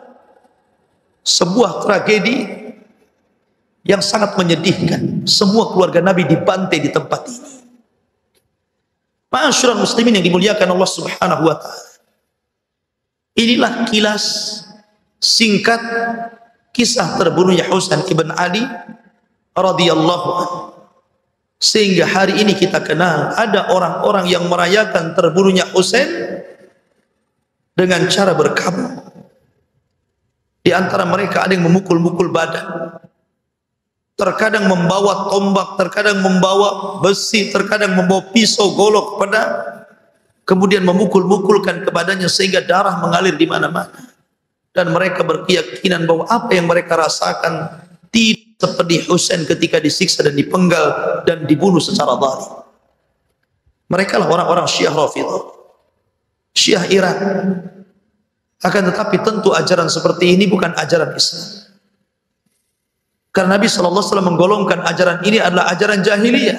Sebuah tragedi yang sangat menyedihkan. Semua keluarga Nabi dibantai di tempat ini. Masyarul muslimin yang dimuliakan Allah Subhanahu wa ta'ala. Inilah kilas singkat kisah terbunuhnya Husain ibn Ali radhiyallahu anhu. Sehingga hari ini kita kenal ada orang-orang yang merayakan terbunuhnya Husain dengan cara berkabung. Di antara mereka ada yang memukul-mukul badan, terkadang membawa tombak, terkadang membawa besi, terkadang membawa pisau golok pedang, kemudian memukul-mukulkan ke badannya sehingga darah mengalir di mana-mana. Dan mereka berkeyakinan bahwa apa yang mereka rasakan tidak seperti Husain ketika disiksa dan dipenggal dan dibunuh secara zalim. Mereka lah orang-orang Syiah Rafidhah, Syiah Iran. Akan tetapi tentu ajaran seperti ini bukan ajaran Islam. Karena Nabi SAW menggolongkan ajaran ini adalah ajaran jahiliyah.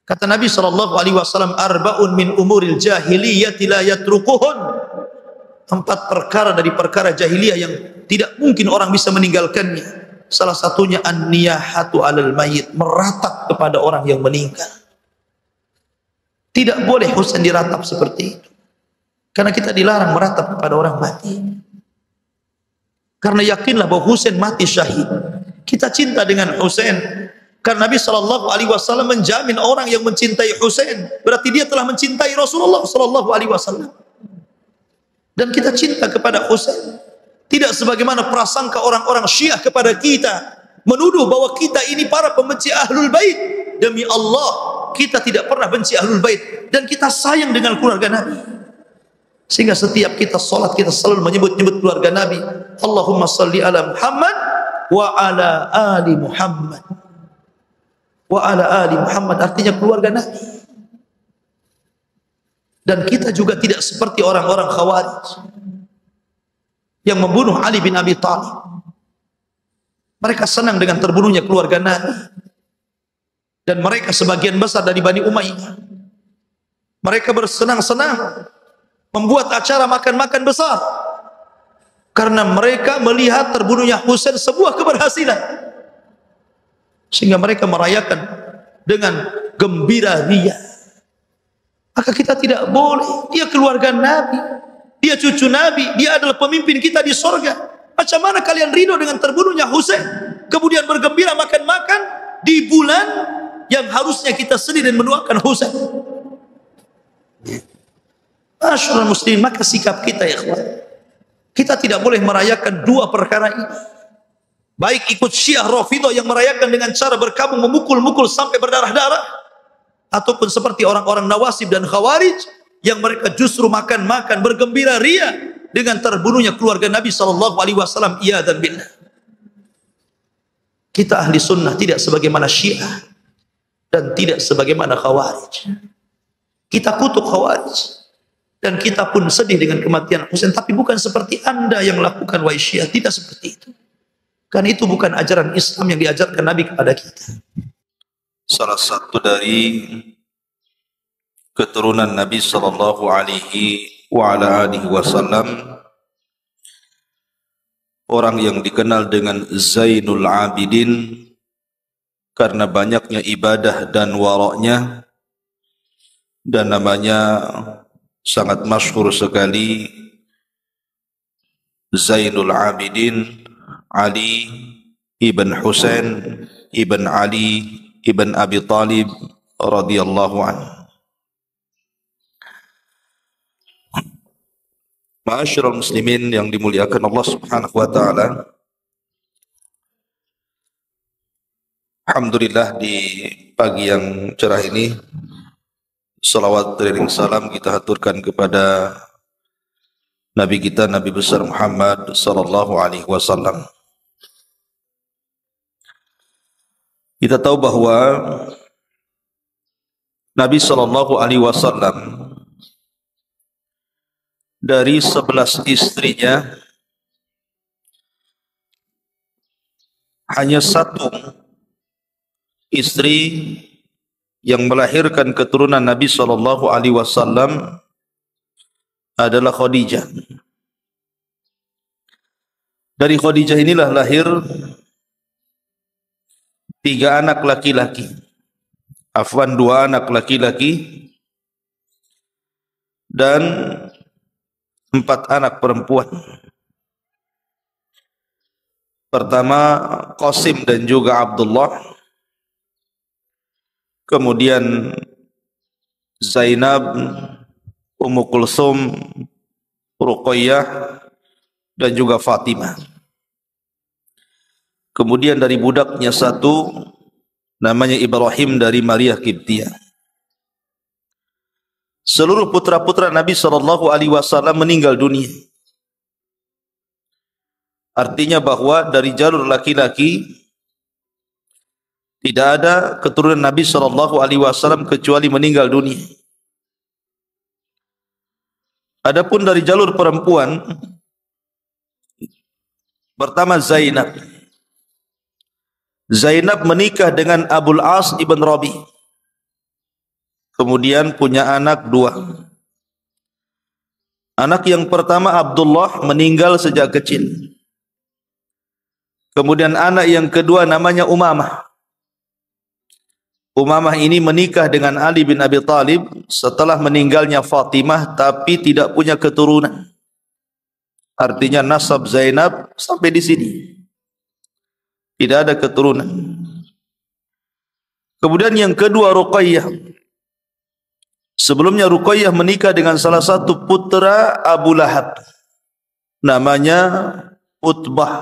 Kata Nabi SAW, arba'un min umuril jahiliyati la yatrukuhun. 4 perkara dari perkara jahiliyah yang tidak mungkin orang bisa meninggalkannya. Salah satunya an-niyahatu 'alal mayyit, meratap kepada orang yang meninggal. Tidak boleh Husain diratap seperti itu. Karena kita dilarang meratap kepada orang mati. Karena yakinlah bahwa Husain mati syahid. Kita cinta dengan Husain. Karena Nabi SAW menjamin orang yang mencintai Husain berarti dia telah mencintai Rasulullah SAW. Dan kita cinta kepada Husain. Tidak sebagaimana prasangka orang-orang Syiah kepada kita, menuduh bahwa kita ini para pembenci Ahlul Bait. Demi Allah, kita tidak pernah benci Ahlul Bait dan kita sayang dengan keluarga Nabi. Sehingga setiap kita salat kita selalu menyebut-nyebut keluarga Nabi. Allahumma salli ala Muhammad wa ala ali Muhammad. Wa ala ali Muhammad artinya keluarga Nabi. Dan kita juga tidak seperti orang-orang Khawarij yang membunuh Ali bin Abi Thalib. Mereka senang dengan terbunuhnya keluarga Nabi. Dan mereka sebagian besar dari Bani Umayyah. Mereka bersenang-senang membuat acara makan-makan besar karena mereka melihat terbunuhnya Husain sebuah keberhasilan. Sehingga mereka merayakan dengan gembira ria. Maka kita tidak boleh. Dia keluarga Nabi, dia cucu Nabi, dia adalah pemimpin kita di sorga. Macam mana kalian ridho dengan terbunuhnya Husain, kemudian bergembira makan-makan di bulan yang harusnya kita sedih dan mendoakan Husain? Masyaallah muslimin, maka sikap kita ya ikhwan, kita tidak boleh merayakan 2 perkara ini. Baik ikut Syiah Rafidhah yang merayakan dengan cara berkabung memukul-mukul sampai berdarah-darah, ataupun seperti orang-orang Nawasib dan Khawarij yang mereka justru makan-makan bergembira ria dengan terbunuhnya keluarga Nabi SAW. Iyadan billah. Kita ahli sunnah tidak sebagaimana Syiah dan tidak sebagaimana Khawarij. Kita kutuk Khawarij dan kita pun sedih dengan kematian Husain, tapi bukan seperti anda yang melakukan wahai Syiah. Tidak seperti itu. Karena itu bukan ajaran Islam yang diajarkan Nabi kepada kita. Salah satu dari keturunan Nabi sallallahu alaihi wasallam, orang yang dikenal dengan Zainul Abidin karena banyaknya ibadah dan waraknya, dan namanya sangat masyhur sekali, Zainul Abidin Ali ibn Husain ibn Ali ibn Abi Thalib radhiyallahu anhu. Ma'asyiral muslimin yang dimuliakan Allah Subhanahu wa taala. Alhamdulillah, di pagi yang cerah ini salawat dan salam kita haturkan kepada Nabi kita, Nabi besar Muhammad sallallahu alaihi wasallam. Kita tahu bahwa Nabi sallallahu alaihi wasallam dari 11 istrinya hanya 1 istri yang melahirkan keturunan Nabi sallallahu alaihi wasallam adalah Khadijah. Dari Khadijah inilah lahir 3 anak laki-laki, 2 anak laki-laki dan 4 anak perempuan. Pertama Qasim dan juga Abdullah, kemudian Zainab, Ummu Kulsum, Ruqayyah dan juga Fatimah. Kemudian dari budaknya 1 namanya Ibrahim dari Maria Qibtiyah. Seluruh putra-putra Nabi sallallahu alaihi wasallam meninggal dunia. Artinya bahwa dari jalur laki-laki tidak ada keturunan Nabi sallallahu alaihi wasallam kecuali meninggal dunia. Adapun dari jalur perempuan, pertama Zainab. Zainab menikah dengan Abul As ibn Rabi. kemudian punya anak 2. Anak yang pertama Abdullah meninggal sejak kecil. Kemudian anak yang kedua namanya Umamah. Umamah ini menikah dengan Ali bin Abi Thalib setelah meninggalnya Fatimah, tapi tidak punya keturunan. Artinya nasab Zainab sampai di sini. Tidak ada keturunan. Kemudian yang kedua Ruqayyah. Sebelumnya Ruqayyah menikah dengan salah satu putra Abu Lahab. Namanya Utbah.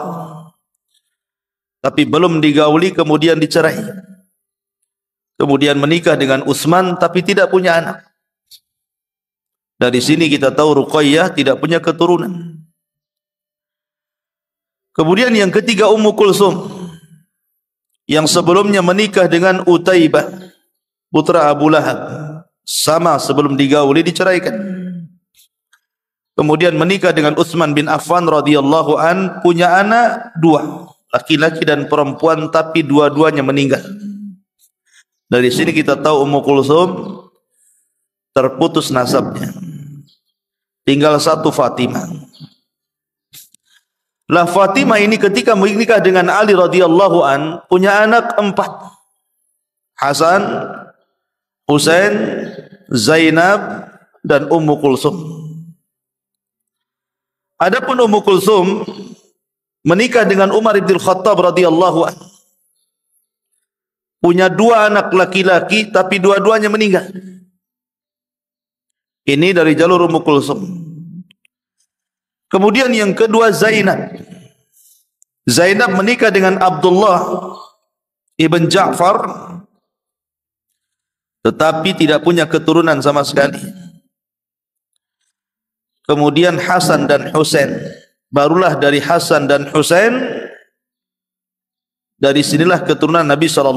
Tapi belum digauli, kemudian dicerai. Kemudian menikah dengan Utsman tapi tidak punya anak. Dari sini kita tahu Ruqayyah tidak punya keturunan. Kemudian yang ketiga Ummu Kulsum, yang sebelumnya menikah dengan Utaibah, putra Abu Lahab. Sama, sebelum digauli diceraikan. Kemudian menikah dengan Utsman bin Affan radhiyallahu an, punya anak 2, laki-laki dan perempuan, tapi dua-duanya meninggal. Dari sini kita tahu Ummu Kulsum terputus nasabnya. Tinggal satu Fatimah. Lah Fatimah ini ketika menikah dengan Ali radhiyallahu an punya anak 4. Hasan, Husain, Zainab dan Ummu Kulsum. Adapun Ummu Kulsum menikah dengan Umar bin Khattab radhiyallahu an. Punya 2 anak laki-laki tapi dua-duanya meninggal. Ini dari jalur Ummu Kulsum. Kemudian yang kedua Zainab. Zainab menikah dengan Abdullah ibn Ja'far, tetapi tidak punya keturunan sama sekali. Kemudian Hasan dan Husain. Barulah dari Hasan dan Husain, dari sinilah keturunan Nabi SAW.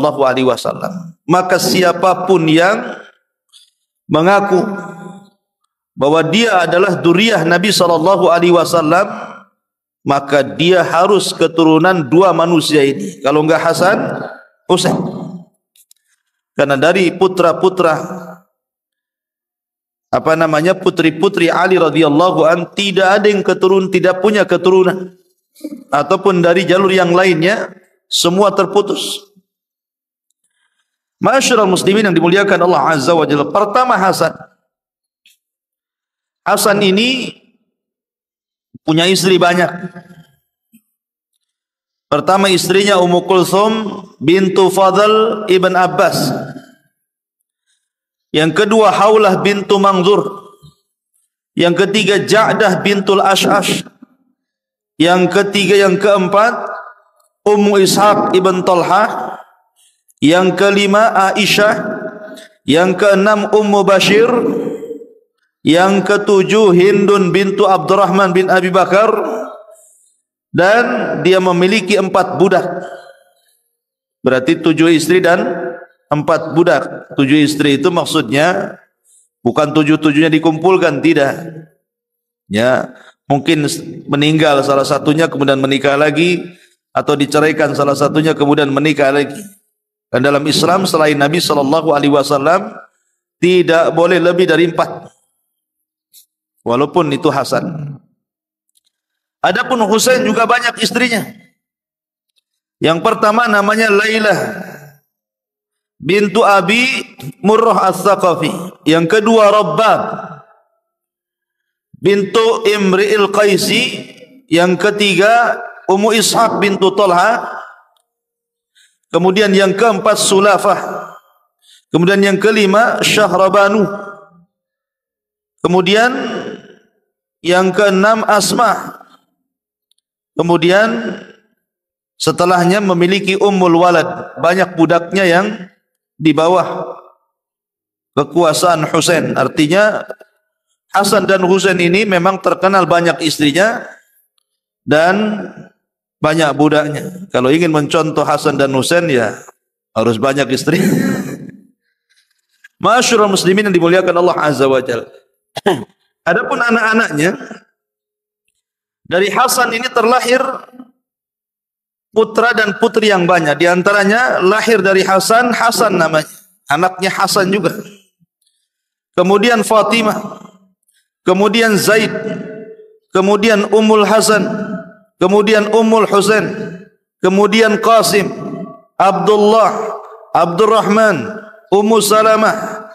Maka siapapun yang mengaku bahwa dia adalah dzurriyyah Nabi SAW, maka dia harus keturunan 2 manusia ini. Kalau enggak Hasan, Husain. Karena dari putra-putra putri-putri Ali radhiyallahu an tidak ada yang tidak punya keturunan, ataupun dari jalur yang lainnya semua terputus. Ma'asyiral muslimin yang dimuliakan Allah Azza wa Jalla. Pertama Hasan. Hasan ini punya istri banyak. Pertama istrinya Ummu Kulsum bintu Fadl ibn Abbas. Yang kedua Haulah bintu Mangzur. Yang ketiga Ja'dah bintul Ash'ash. Yang keempat Ummu Ishaq ibn Talha. Yang kelima Aisyah. Yang keenam Ummu Bashir. Yang ketujuh Hindun bintu Abdurrahman bin Abi Bakar. Dan dia memiliki 4 budak. Berarti 7 istri dan 4 budak. 7 istri itu maksudnya bukan 7-7-nya dikumpulkan, tidak. Ya, mungkin meninggal salah satunya kemudian menikah lagi, atau diceraikan salah satunya kemudian menikah lagi. Dan dalam Islam selain Nabi SAW tidak boleh lebih dari 4. Walaupun itu Hasan. Adapun Husain juga banyak istrinya. Yang pertama namanya Lailah bintu Abi Murrah As-Saqafi. Yang kedua Rabbab bintu Imri'il Qaisi. Yang ketiga Ummu Ishaq bintu Talha. Kemudian yang keempat Sulafah. Kemudian yang kelima Syahrabanu. Kemudian yang keenam Asma. Kemudian setelahnya memiliki Ummul Walad, banyak budaknya yang di bawah kekuasaan Husain. Artinya Hasan dan Husain ini memang terkenal banyak istrinya dan banyak budaknya. Kalau ingin mencontoh Hasan dan Husain ya harus banyak istri. Ma'asyiral muslimin yang dimuliakan Allah Azza wa Jalla. Adapun anak-anaknya, dari Hasan ini terlahir putra dan putri yang banyak. Di antaranya lahir dari Hasan, Hasan namanya. Anaknya Hasan juga. kemudian Fatimah, kemudian Zaid, kemudian Ummul Hasan, kemudian Ummul Husain, kemudian Qasim, Abdullah, Abdurrahman, Ummu Salamah,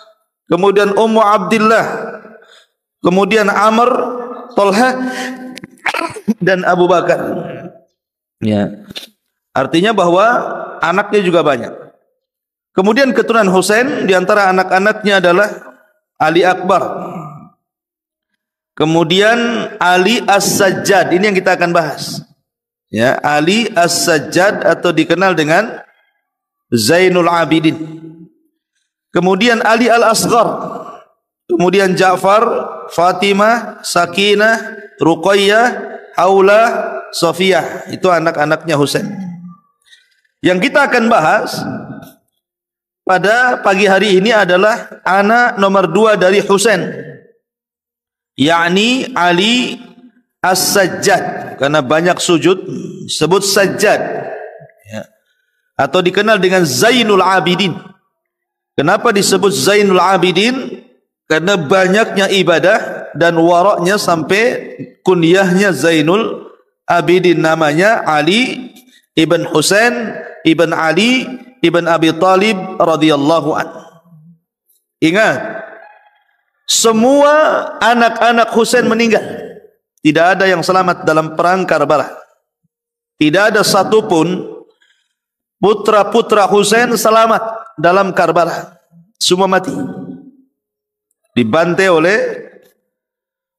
kemudian Ummu Abdillah, kemudian Amr, Talha, dan Abu Bakar. Ya. Artinya bahwa anaknya juga banyak. Kemudian keturunan Husain, di antara anak-anaknya adalah Ali Akbar, kemudian Ali As-Sajjad. Ini yang kita akan bahas. Ya, Ali As-Sajjad atau dikenal dengan Zainul Abidin. Kemudian Ali Al-Asghar, kemudian Ja'far, Fatimah, Sakinah, Ruqayyah, Haulah, Safiyah. Itu anak-anaknya Husain. Yang kita akan bahas pada pagi hari ini adalah anak nomor 2 dari Husain, yakni Ali As-Sajjad. Karena banyak sujud disebut Sajjad, ya. Atau dikenal dengan Zainul Abidin. Kenapa disebut Zainul Abidin? Karena banyaknya ibadah dan waraknya sampai kunyahnya Zainul Abidin. Namanya Ali ibn Husain ibn Ali ibn Abi Talib radhiyallahu anhu. Ingat, semua anak-anak Husain meninggal. Tidak ada yang selamat dalam perang Karbala. Tidak ada satupun putra-putra Husain selamat dalam Karbala. Semua mati, dibantai oleh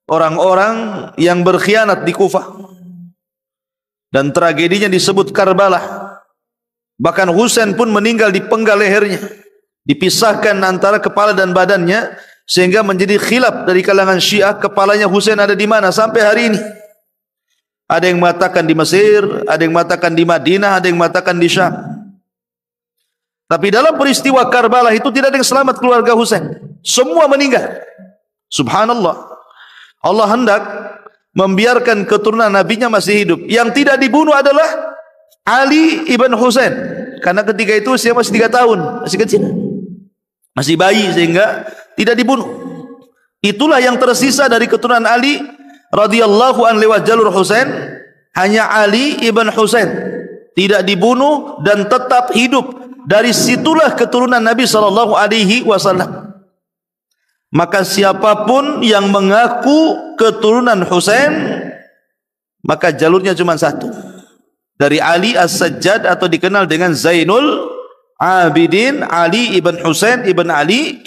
orang-orang yang berkhianat di Kufah. Dan tragedinya disebut Karbala. Bahkan Husain pun meninggal di penggal lehernya, dipisahkan antara kepala dan badannya, sehingga menjadi khilaf dari kalangan Syiah, kepalanya Husain ada di mana sampai hari ini. Ada yang mengatakan di Mesir, ada yang mengatakan di Madinah, ada yang mengatakan di Syam. Tapi dalam peristiwa Karbala itu tidak ada yang selamat keluarga Husain. Semua meninggal. Subhanallah. Allah hendak membiarkan keturunan nabinya masih hidup. Yang tidak dibunuh adalah Ali ibn Husain. Karena ketika itu usia masih 3 tahun, masih kecil, masih bayi, sehingga tidak dibunuh. Itulah yang tersisa dari keturunan Ali radhiyallahu an lewat jalur Husain. Hanya Ali ibn Husain tidak dibunuh dan tetap hidup. Dari situlah keturunan Nabi sallallahu alaihi wasallam. Maka siapapun yang mengaku keturunan Husain, maka jalurnya cuma satu, dari Ali As-Sajjad atau dikenal dengan Zainul Abidin, Ali ibn Husain ibn Ali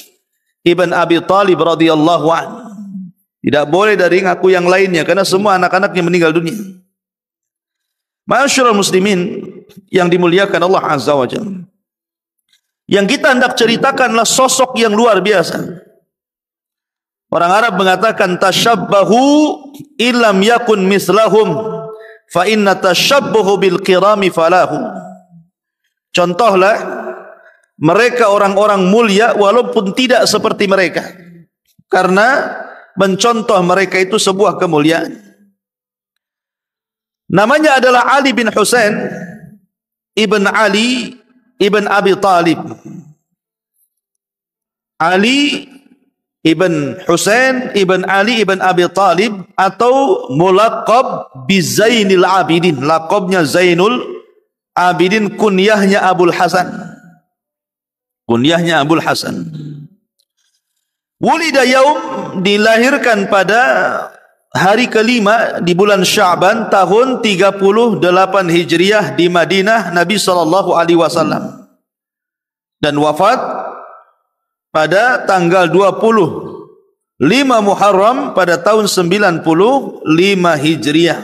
ibn Abi Talib radhiyallahu anhu. Tidak boleh dari ngaku yang lainnya, karena semua anak-anaknya meninggal dunia. Ma'asyiral muslimin yang dimuliakan Allah Azza wa Jalla, yang kita hendak ceritakanlah sosok yang luar biasa. Orang Arab mengatakan tashabbahu illam yakun mislahum fa inna tashabbuhu bil kirami falahu. Contohlah mereka orang-orang mulia walaupun tidak seperti mereka, karena mencontoh mereka itu sebuah kemuliaan. Namanya adalah Ali bin Husain ibn Ali ibn Abi Talib. Ali ibn Husain ibn Ali ibn Abi Talib, atau mulaqab bi Zainil Abidin. Laqabnya Zainul Abidin, kunyahnya Abul Hasan. Kunyahnya Abul Hasan. Wulida yaum, dilahirkan pada hari kelima di bulan Sya'ban tahun 38 Hijriah di Madinah Nabi sallallahu alaihi wasallam, dan wafat pada tanggal 25 Muharram pada tahun 95 Hijriah.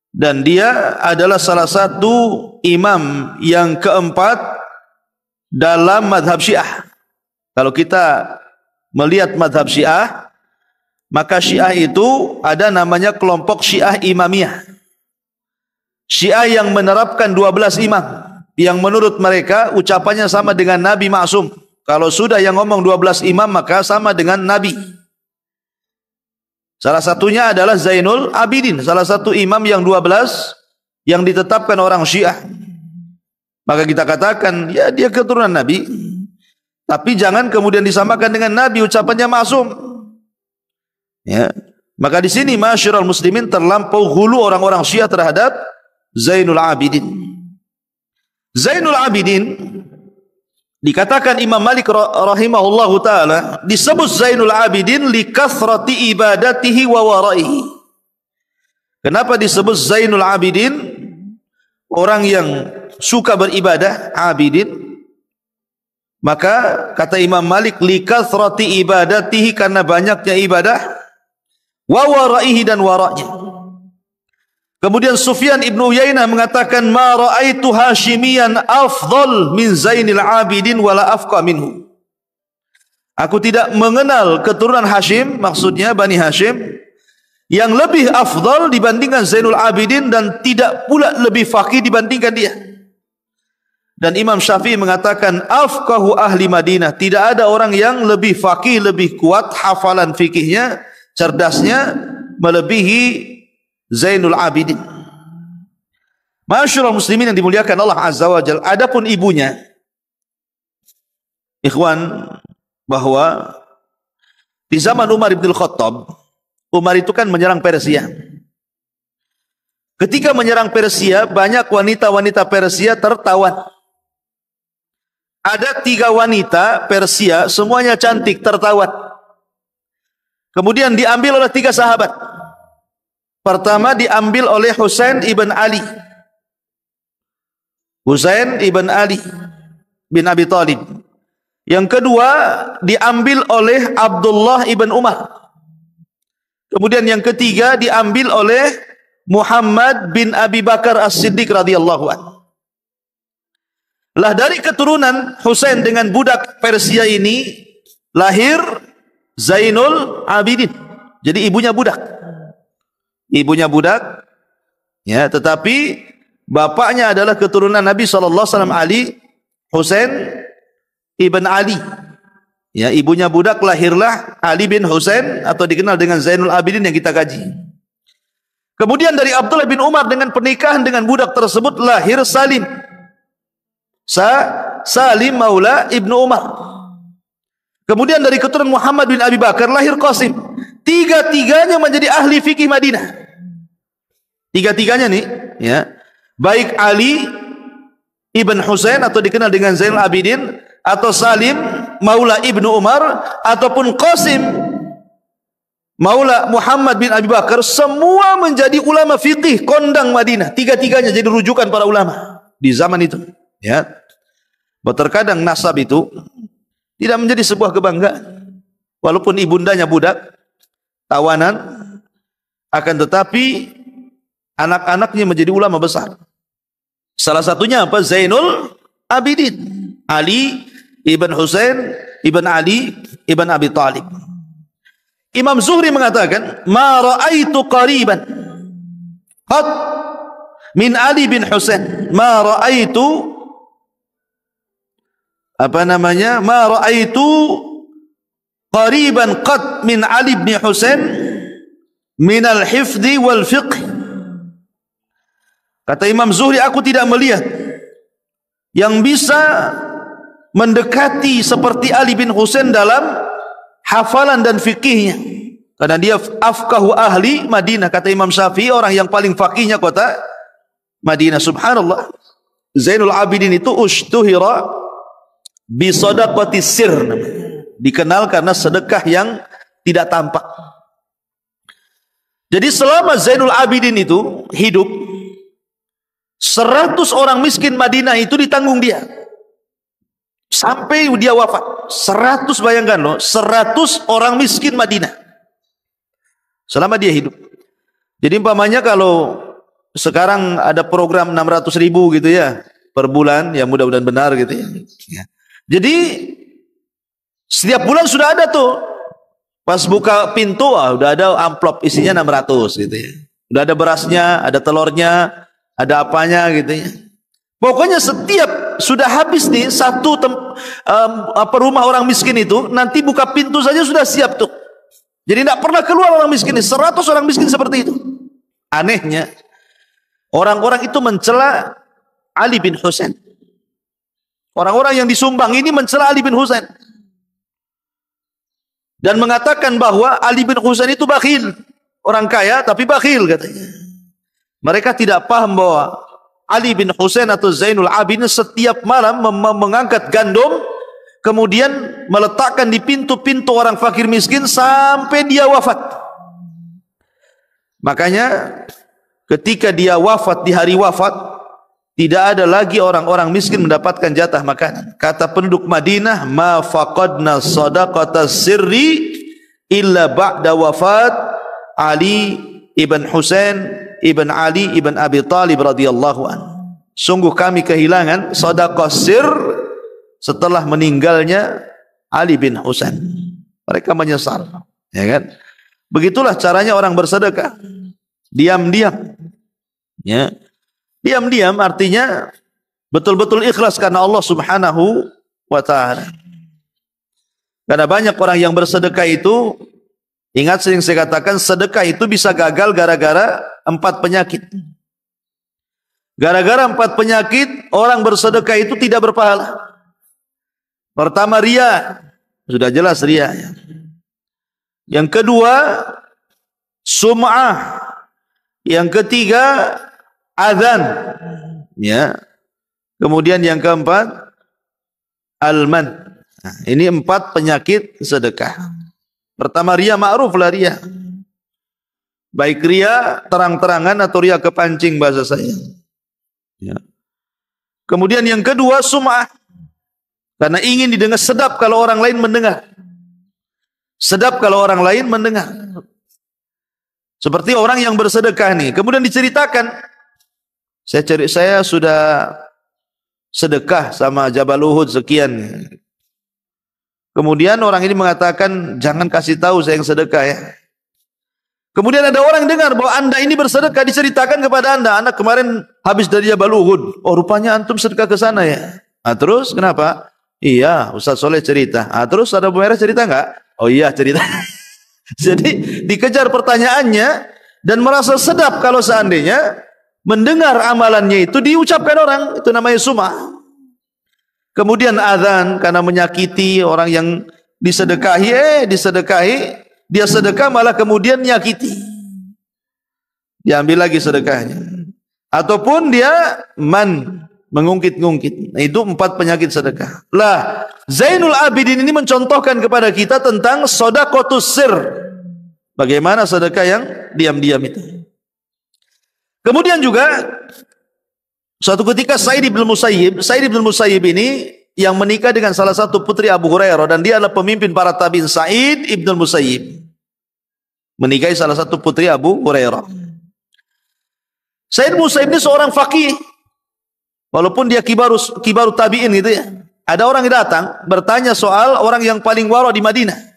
Dan dia adalah salah satu imam yang keempat dalam madhab Syiah. Kalau kita melihat madhab Syiah, maka Syiah itu ada namanya kelompok Syiah Imamiyah. Syiah yang menerapkan 12 imam, yang menurut mereka ucapannya sama dengan Nabi Maksum. Kalau sudah yang ngomong 12 imam, maka sama dengan Nabi. Salah satunya adalah Zainul Abidin, salah satu imam yang 12 yang ditetapkan orang Syiah. Maka kita katakan, ya dia keturunan Nabi. Tapi jangan kemudian disamakan dengan Nabi, ucapannya ma'sum. Ya. Maka di sini masyarul muslimin terlampau hulu orang-orang Syiah terhadap Zainul Abidin. Zainul Abidin dikatakan Imam Malik rahimahullahu taala disebut Zainul Abidin li kathrati ibadatihi wa waraihi. Kenapa disebut Zainul Abidin? Orang yang suka beribadah, abidin. Maka kata Imam Malik li kathrati ibadatihi, karena banyaknya ibadah, wa waraihi, dan waraknya. Kemudian Sufyan ibn Uyainah mengatakan ma ra'aitu Hashimiyan afdal min Zainil Abidin wala afqa minhu. Aku tidak mengenal keturunan Hashim, maksudnya Bani Hashim, yang lebih afdal dibandingkan Zainul Abidin, dan tidak pula lebih faqih dibandingkan dia. Dan Imam Syafi'i mengatakan afqahu ahli Madinah, tidak ada orang yang lebih faqih, lebih kuat hafalan fikihnya, cerdasnya, melebihi Zainul Abidin. Masyarul muslimin yang dimuliakan Allah Azza wa Jalla. Adapun ibunya, ikhwan, bahwa di zaman Umar bin Khattab, Umar itu kan menyerang Persia. Ketika menyerang Persia, banyak wanita-wanita Persia tertawan. Ada 3 wanita Persia, semuanya cantik, tertawan. Kemudian diambil oleh 3 sahabat. Pertama diambil oleh Husain ibn Ali. Husain ibn Ali bin Abi Thalib. Yang kedua diambil oleh Abdullah ibn Umar. Kemudian yang ketiga diambil oleh Muhammad bin Abi Bakar As-Siddiq radhiyallahu anhu. Lah dari keturunan Husain dengan budak Persia ini lahir Zainul Abidin. Jadi ibunya budak. Ibunya budak, ya, tetapi bapaknya adalah keturunan Nabi SAW, Ali, Husain ibn Ali. Ya, ibunya budak, lahirlah Ali bin Husain atau dikenal dengan Zainul Abidin yang kita kaji. Kemudian dari Abdullah bin Umar dengan pernikahan dengan budak tersebut lahir Salim. Salim Maula Ibnu Umar. Kemudian dari keturunan Muhammad bin Abi Bakar lahir Qasim. Tiga-tiganya menjadi ahli fikih Madinah. Tiga-tiganya nih, ya. Baik Ali ibn Husain atau dikenal dengan Zainul Abidin, atau Salim Maula Ibnu Umar, ataupun Qasim Maula Muhammad bin Abi Bakar, semua menjadi ulama fikih kondang Madinah. Tiga-tiganya jadi rujukan para ulama di zaman itu. Ya, terkadang nasab itu tidak menjadi sebuah kebanggaan, walaupun ibundanya budak, tawanan, akan tetapi anak-anaknya menjadi ulama besar. Salah satunya apa? Zainul Abidin, Ali ibn Husain ibn Ali ibn Abi Thalib. Imam Zuhri mengatakan, ma ra'aitu qariban qat min Ali bin Husain, ma ra'aitu ma ra'aitu qariban qat min Ali bin Husain min al-hifdhi wal fiqh. Kata Imam Zuhri, aku tidak melihat yang bisa mendekati seperti Ali bin Husain dalam hafalan dan fikihnya, karena dia afqahu ahli Madinah. Kata Imam Syafi'i, orang yang paling fakihnya kota Madinah. Subhanallah, Zainul Abidin itu ushtuhira bi sadaqati sir, dikenal karena sedekah yang tidak tampak. Jadi selama Zainul Abidin itu hidup, 100 orang miskin Madinah itu ditanggung dia sampai dia wafat. 100, bayangkan loh, 100 orang miskin Madinah selama dia hidup. Jadi umpamanya kalau sekarang ada program 600.000 gitu ya per bulan, ya mudah-mudahan benar gitu ya. Jadi setiap bulan sudah ada tuh, pas buka pintu udah ada amplop isinya 600 gitu ya. Udah ada berasnya, ada telurnya, ada apanya gitu ya. Pokoknya setiap sudah habis nih satu rumah orang miskin itu, nanti buka pintu saja sudah siap tuh. Jadi tidak pernah keluar orang miskin ini. 100 orang miskin seperti itu. Anehnya, orang-orang itu mencela Ali bin Husain. Orang-orang yang disumbang ini mencela Ali bin Husain dan mengatakan bahwa Ali bin Husain itu bakhil, orang kaya tapi bakhil katanya. Mereka tidak paham bahwa Ali bin Husain atau Zainul Abidin setiap malam mengangkat gandum, kemudian meletakkan di pintu-pintu orang fakir miskin sampai dia wafat. Makanya ketika dia wafat, di hari wafat, tidak ada lagi orang-orang miskin mendapatkan jatah makanan. Kata penduduk Madinah, ma faqadna sadaqata sirri illa ba'da wafat Ali ibn Husain ibn Ali ibn Abi Talib radhiyallahu anhu. Sungguh kami kehilangan sedekah sir setelah meninggalnya Ali bin Husain. Mereka menyesal, ya kan? Begitulah caranya orang bersedekah. Diam-diam. Ya. Diam-diam artinya betul-betul ikhlas karena Allah Subhanahu wa taala. Karena banyak orang yang bersedekah itu, ingat sering saya katakan, sedekah itu bisa gagal gara-gara 4 penyakit. Gara-gara 4 penyakit orang bersedekah itu tidak berpahala. Pertama, riya. Sudah jelas riya. Yang kedua, sum'ah. Yang ketiga, azan. Ya. Kemudian yang keempat, alman. Nah, ini 4 penyakit sedekah. Pertama, riya, ma'ruf lah riya. Baik riya terang-terangan atau riya kepancing bahasa saya. Ya. Kemudian yang kedua, sum'ah. Karena ingin didengar, sedap kalau orang lain mendengar. Sedap kalau orang lain mendengar. Seperti orang yang bersedekah nih, kemudian diceritakan, saya sudah sedekah sama Jabal Uhud sekian. Kemudian orang ini mengatakan, jangan kasih tahu saya yang sedekah ya. Kemudian ada orang dengar bahwa anda ini bersedekah, diceritakan kepada anda kemarin habis dari Jabal Uhud. Oh, rupanya antum sedekah ke sana ya. Nah, terus kenapa? Iya, Ustaz Soleh cerita. Ah, terus ada Bu Merah cerita enggak? Oh iya, cerita. Jadi dikejar pertanyaannya dan merasa sedap kalau seandainya mendengar amalannya itu diucapkan orang, itu namanya sum'ah. Kemudian azan karena menyakiti orang yang disedekahi, dia sedekah malah kemudian nyakiti. Diambil lagi sedekahnya. Ataupun dia mengungkit-ungkit. Nah, itu 4 penyakit sedekah. Lah, Zainul Abidin ini mencontohkan kepada kita tentang sedekahus sir. Bagaimana sedekah yang diam-diam itu. Kemudian juga suatu ketika Sa'id bin Musayyib ini yang menikah dengan salah satu putri Abu Hurairah dan dia adalah pemimpin para tabi'in. Sa'id bin Musayyib menikahi salah satu putri Abu Hurairah. Sa'id bin Musayyib ini seorang faqih. Walaupun dia kibaru tabi'in gitu ya. Ada orang yang datang bertanya soal orang yang paling wara di Madinah.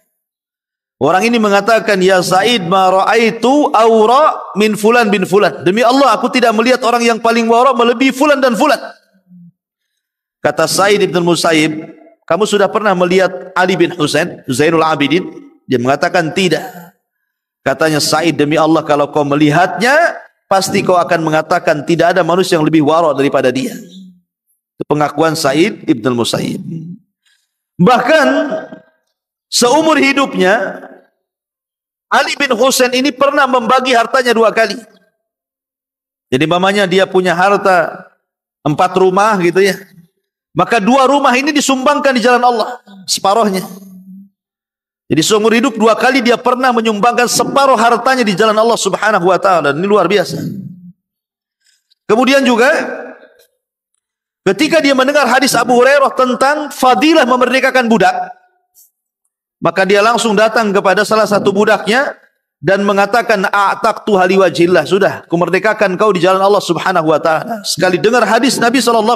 Orang ini mengatakan, ya Sa'id ma ra'aitu awra min fulan bin fulan. Demi Allah aku tidak melihat orang yang paling wara melebihi fulan dan fulan. Kata Sa'id bin Musayyib, kamu sudah pernah melihat Ali bin Husain, Zainul Abidin? Dia mengatakan tidak. Katanya Sa'id, demi Allah kalau kau melihatnya, pasti kau akan mengatakan tidak ada manusia yang lebih wara daripada dia. Itu pengakuan Sa'id bin Musayyib. Bahkan seumur hidupnya Ali bin Husain ini pernah membagi hartanya 2 kali. Jadi mamanya dia punya harta 4 rumah gitu ya. Maka 2 rumah ini disumbangkan di jalan Allah, separuhnya. Jadi seumur hidup 2 kali dia pernah menyumbangkan separuh hartanya di jalan Allah Subhanahu wa taala. Ini luar biasa. Kemudian juga ketika dia mendengar hadis Abu Hurairah tentang fadilah memerdekakan budak, maka dia langsung datang kepada salah satu budaknya dan mengatakan, a'taqtu haliwajillah, sudah kumerdekakan kau di jalan Allah Subhanahu wa taala. Sekali dengar hadis Nabi SAW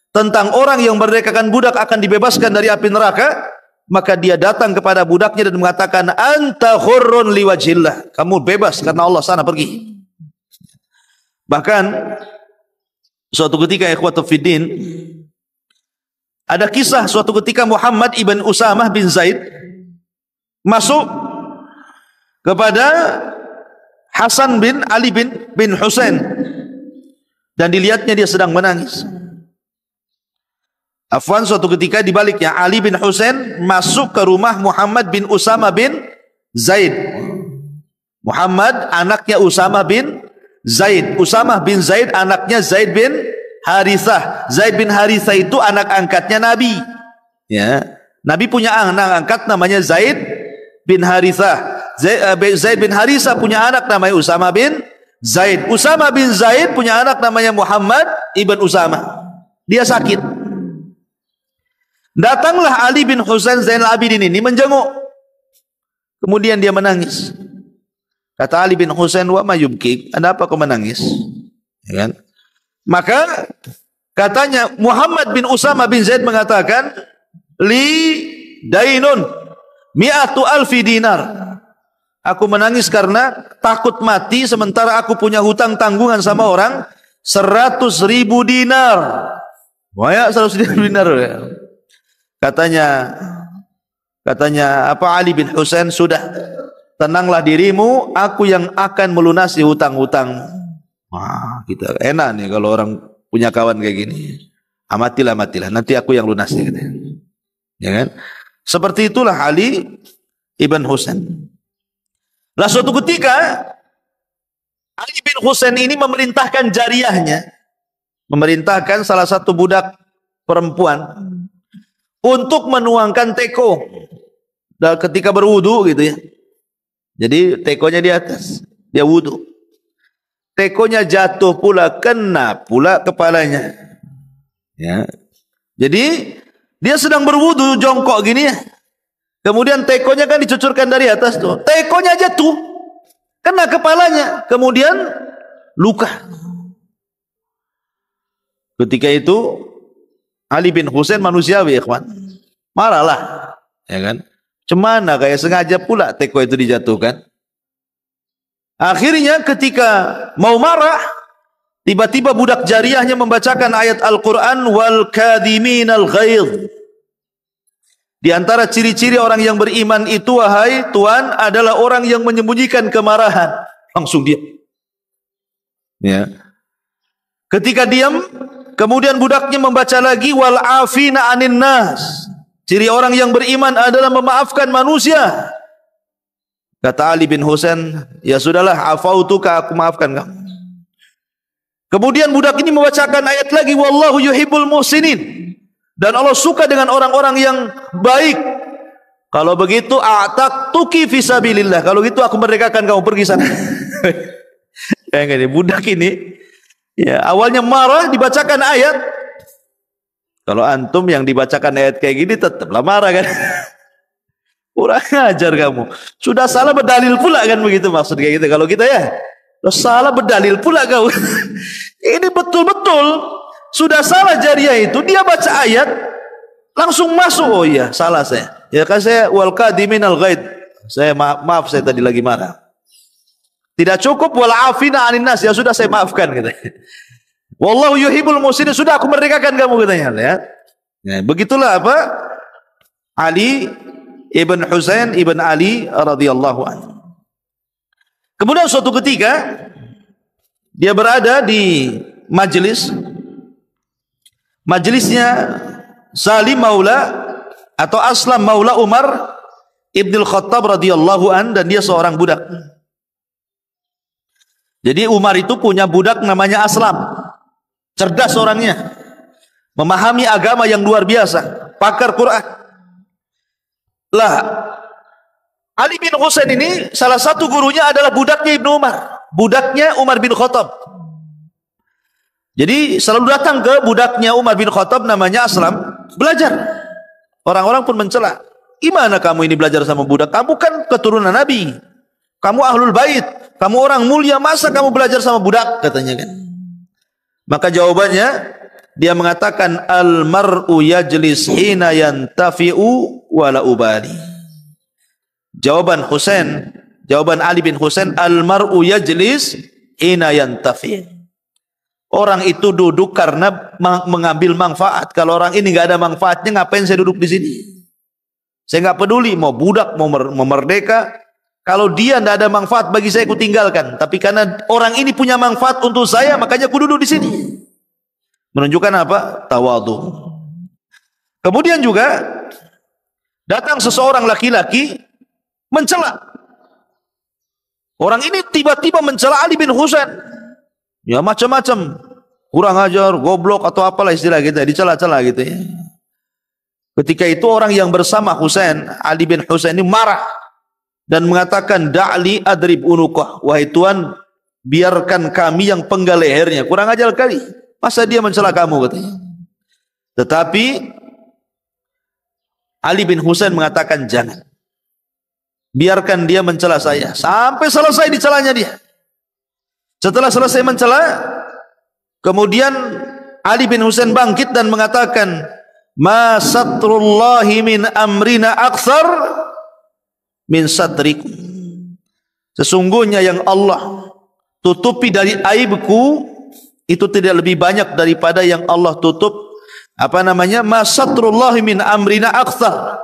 tentang orang yang merdekakan budak akan dibebaskan dari api neraka, maka dia datang kepada budaknya dan mengatakan, anta khurrun liwajillah, kamu bebas karena Allah, sana pergi. Bahkan suatu ketika ikhwatu fiddin, ada kisah suatu ketika Muhammad ibn Usamah bin Zaid masuk kepada Hasan bin Ali bin Husain dan dilihatnya dia sedang menangis. Afwan, suatu ketika dibaliknya Ali bin Husain masuk ke rumah Muhammad bin Usama bin Zaid. Muhammad anaknya Usama bin Zaid. Usama bin Zaid anaknya Zaid bin Harithah. Zaid bin Harithah itu anak angkatnya Nabi. Ya, Nabi punya anak angkat namanya Zaid bin Harithah. Zaid bin Harithah punya anak namanya Usama bin Zaid. Usama bin Zaid punya anak namanya Muhammad ibn Usama. Dia sakit. Datanglah Ali bin Husain Zainal Abidin ini menjenguk. Kemudian dia menangis. Kata Ali bin Husain, "Wa ma yubkik?" Ada apa kau menangis? Ya kan? Maka katanya Muhammad bin Usama bin Zaid mengatakan, "Li dainun mi'atu alfi dinar." Aku menangis karena takut mati sementara aku punya hutang tanggungan sama orang 100.000 dinar. Banyak 100.000 dinar ya. Katanya apa, Ali bin Husain, sudah, tenanglah dirimu, aku yang akan melunasi hutang-hutang. Wah, kita enak nih kalau orang punya kawan kayak gini. Amatilah, nanti aku yang lunasi, katanya. Ya kan? Seperti itulah Ali ibn Husain. Lah suatu ketika Ali bin Husain ini memerintahkan jariyahnya, memerintahkan salah satu budak perempuan untuk menuangkan teko dan ketika berwudu gitu ya. Jadi tekonya di atas, dia wudu. Tekonya jatuh pula, kena pula kepalanya. Ya. Jadi dia sedang berwudu jongkok gini ya. Kemudian tekonya kan dicucurkan dari atas tuh. Tekonya jatuh, kena kepalanya, kemudian luka. Ketika itu Ali bin Husain manusiawi, ikhwan. Marahlah, ya kan? Cemana kayak sengaja pula teko itu dijatuhkan. Akhirnya ketika mau marah, tiba-tiba budak jariyahnya membacakan ayat Al-Quran, wal kadhiminal ghaidh. Di antara ciri-ciri orang yang beriman itu, wahai Tuhan, adalah orang yang menyembunyikan kemarahan. Langsung diam. Ya. Ketika diam, kemudian budaknya membaca lagi, wal afina anin nas. Ciri orang yang beriman adalah memaafkan manusia. Kata Ali bin Husain, ya sudahlah, afautuka, aku maafkan kamu. Kemudian budak ini membacakan ayat lagi, wallahu yuhibbul muhsinin. Dan Allah suka dengan orang-orang yang baik. Kalau begitu, a'taqtuki fisabilillah. Kalau gitu aku merdekakan kamu, pergi sana. Kayak gini, budak ini ya, awalnya marah, dibacakan ayat. Kalau antum yang dibacakan ayat kayak gini tetaplah marah kan. Kurang ajar kamu. Sudah salah berdalil pula kan, begitu maksud kayak gitu. Kalau kita ya, salah berdalil pula kau. Ini betul-betul sudah salah jariyah itu. Dia baca ayat langsung masuk. Oh iya, salah saya. Ya kan saya wal kadhiminal ghaidh. Saya maaf saya tadi lagi marah. Tidak cukup wal afina anin nas, ya sudah saya maafkan katanya. Wallahu yuhibbul muhsinin, sudah aku merdekakan kamu katanya. Lihat. Ya, begitulah apa? Ali ibn Husain ibn Ali radhiyallahu anhu. Kemudian suatu ketika dia berada di majelisnya Salim Maula atau Aslam Maula Umar Ibnul Khattab radhiyallahu an, dan dia seorang budak. Jadi Umar itu punya budak namanya Aslam. Cerdas orangnya, memahami agama yang luar biasa, pakar Quran. Lah, Ali bin Husain ini salah satu gurunya adalah budaknya Ibnu Umar, budaknya Umar bin Khattab. Jadi selalu datang ke budaknya Umar bin Khattab namanya Aslam belajar. Orang-orang pun mencela, gimana kamu ini belajar sama budak? Kamu kan keturunan Nabi, kamu ahlul bait, kamu orang mulia, masa kamu belajar sama budak? Katanya kan. Maka jawabannya dia mengatakan, al mar'u yajlis hina yantafi'u wala ubali. Jawaban Ali bin Husain, al mar'u yajlis hina yantafi'. Orang itu duduk karena mengambil manfaat. Kalau orang ini nggak ada manfaatnya, ngapain saya duduk di sini? Saya nggak peduli mau budak mau merdeka. Kalau dia tidak ada manfaat bagi saya, aku tinggalkan. Tapi karena orang ini punya manfaat untuk saya, makanya aku duduk di sini. Menunjukkan apa? Tawadhu. Kemudian juga datang seseorang laki-laki mencela. Orang ini tiba-tiba mencela Ali bin Husain. Ya macam-macam. Kurang ajar, goblok atau apalah istilah kita, dicela-cela gitu ya. Ketika itu orang yang bersama Husain, Ali bin Husain ini marah dan mengatakan, "Da'li adrib unuqah." Wahai Tuhan, biarkan kami yang penggal lehernya. Kurang ajar kali. Masa dia mencela kamu katanya. Tetapi Ali bin Husain mengatakan, jangan. Biarkan dia mencela saya sampai selesai dicelanya dia. Setelah selesai mencela, kemudian Ali bin Husain bangkit dan mengatakan, "Ma satrullahi min amrina akthar min satrikum." Sesungguhnya yang Allah tutupi dari aibku itu tidak lebih banyak daripada yang Allah tutup Ma satrullahi min amrina akthar.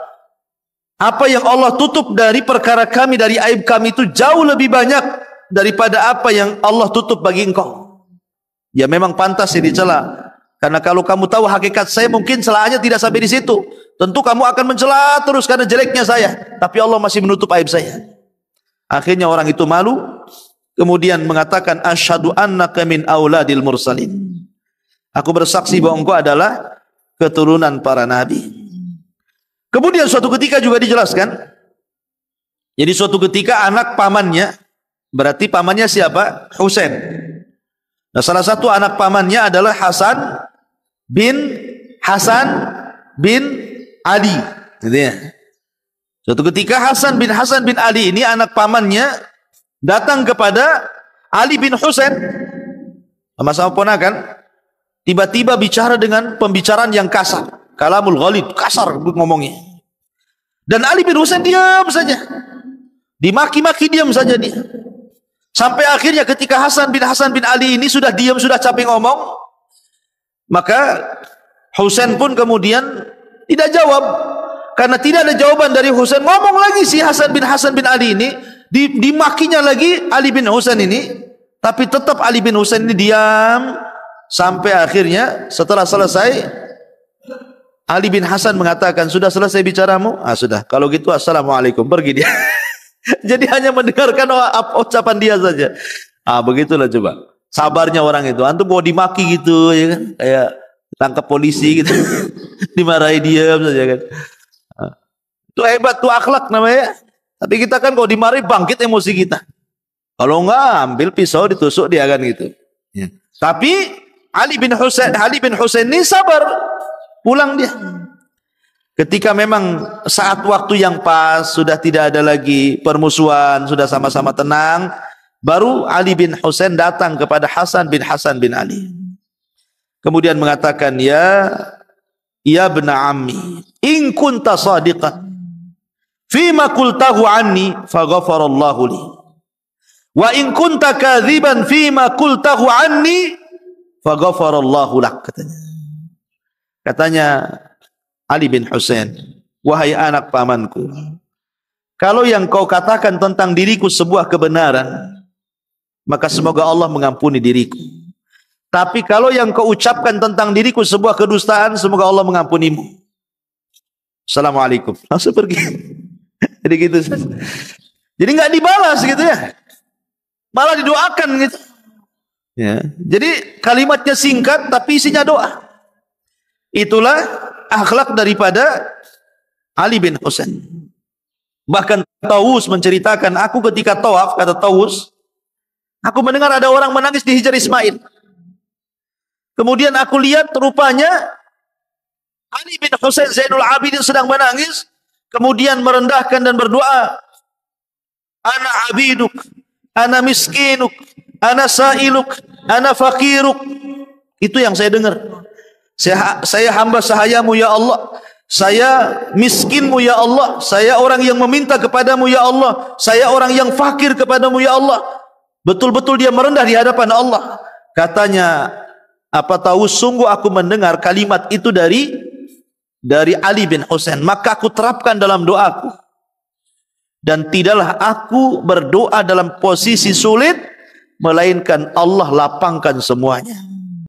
Apa yang Allah tutup dari perkara kami, dari aib kami itu jauh lebih banyak daripada apa yang Allah tutup bagi engkau. Ya memang pantas ya dicela. Karena kalau kamu tahu hakikat saya, mungkin celahannya tidak sampai di situ. Tentu kamu akan mencela terus karena jeleknya saya. Tapi Allah masih menutup aib saya. Akhirnya orang itu malu. Kemudian mengatakan, "Asyhadu annaka min auladil mursalin." Aku bersaksi bahwa engkau adalah keturunan para nabi. Kemudian suatu ketika juga dijelaskan. Jadi suatu ketika anak pamannya, berarti pamannya siapa? Husain. Nah, salah satu anak pamannya adalah Hasan bin Ali. Gitu ya. Suatu ketika Hasan bin Ali ini anak pamannya datang kepada Ali bin Husain sama-sama ponakan, tiba-tiba bicara dengan pembicaraan yang kasar. Kalamul ghalid, kasar ngomongnya. Dan Ali bin Husain diam saja. Dimaki-maki diam saja dia. Sampai akhirnya ketika Hasan bin Ali ini sudah diam, sudah capek ngomong, maka Husain pun kemudian tidak jawab. Karena tidak ada jawaban dari Husain, ngomong lagi si Hasan bin Ali ini, dimakinya lagi Ali bin Husain ini, tapi tetap Ali bin Husain ini diam sampai akhirnya setelah selesai Ali bin Hasan mengatakan, "Sudah selesai bicaramu?" "Ah, sudah. Kalau gitu assalamualaikum." Pergi dia. Jadi hanya mendengarkan ucapan dia saja. Ah, begitulah coba. Sabarnya orang itu. Antum mau dimaki gitu ya kan? Kayak tangkap polisi gitu. Dimarahi diam saja kan. Ah. Itu hebat tuh akhlak namanya. Tapi kita kan kalau dimarahi bangkit emosi kita. Kalau enggak ambil pisau ditusuk dia kan gitu. Ya. Tapi Ali bin Husain ini sabar. Pulang dia. Ketika memang saat waktu yang pas, sudah tidak ada lagi permusuhan, sudah sama-sama tenang, baru Ali bin Husain datang kepada Hasan bin Ali. Kemudian mengatakan, "Ya bena ammi, in kunta sadiqan fima qultahu anni faghfarallahu li. Wa in kunta kadziban fima qultahu anni faghfarallahu lak." Katanya Ali bin Husain, "Wahai anak pamanku, kalau yang kau katakan tentang diriku sebuah kebenaran, maka semoga Allah mengampuni diriku. Tapi kalau yang kau ucapkan tentang diriku sebuah kedustaan, semoga Allah mengampunimu. Assalamualaikum." Langsung pergi. Jadi gitu. Jadi nggak dibalas gitu ya. Malah didoakan gitu. Ya. Jadi kalimatnya singkat tapi isinya doa. Itulah akhlak daripada Ali bin Husain. Bahkan Tawus menceritakan, aku ketika tawaf, kata Tawus, aku mendengar ada orang menangis di Hijr Ismail. Kemudian aku lihat rupanya Ali bin Husain Zainul Abidin sedang menangis, kemudian merendahkan dan berdoa, "Ana abiduk, ana miskinuk, ana sailuk, ana fakiruk." Itu yang saya dengar. Saya hamba sahayamu ya Allah, saya miskinmu ya Allah, saya orang yang meminta kepadamu ya Allah, saya orang yang fakir kepadamu ya Allah. Betul-betul dia merendah di hadapan Allah. Katanya, apa tahu sungguh aku mendengar kalimat itu dari Ali bin Husain, maka aku terapkan dalam doaku. Dan tidaklah aku berdoa dalam posisi sulit, melainkan Allah lapangkan semuanya.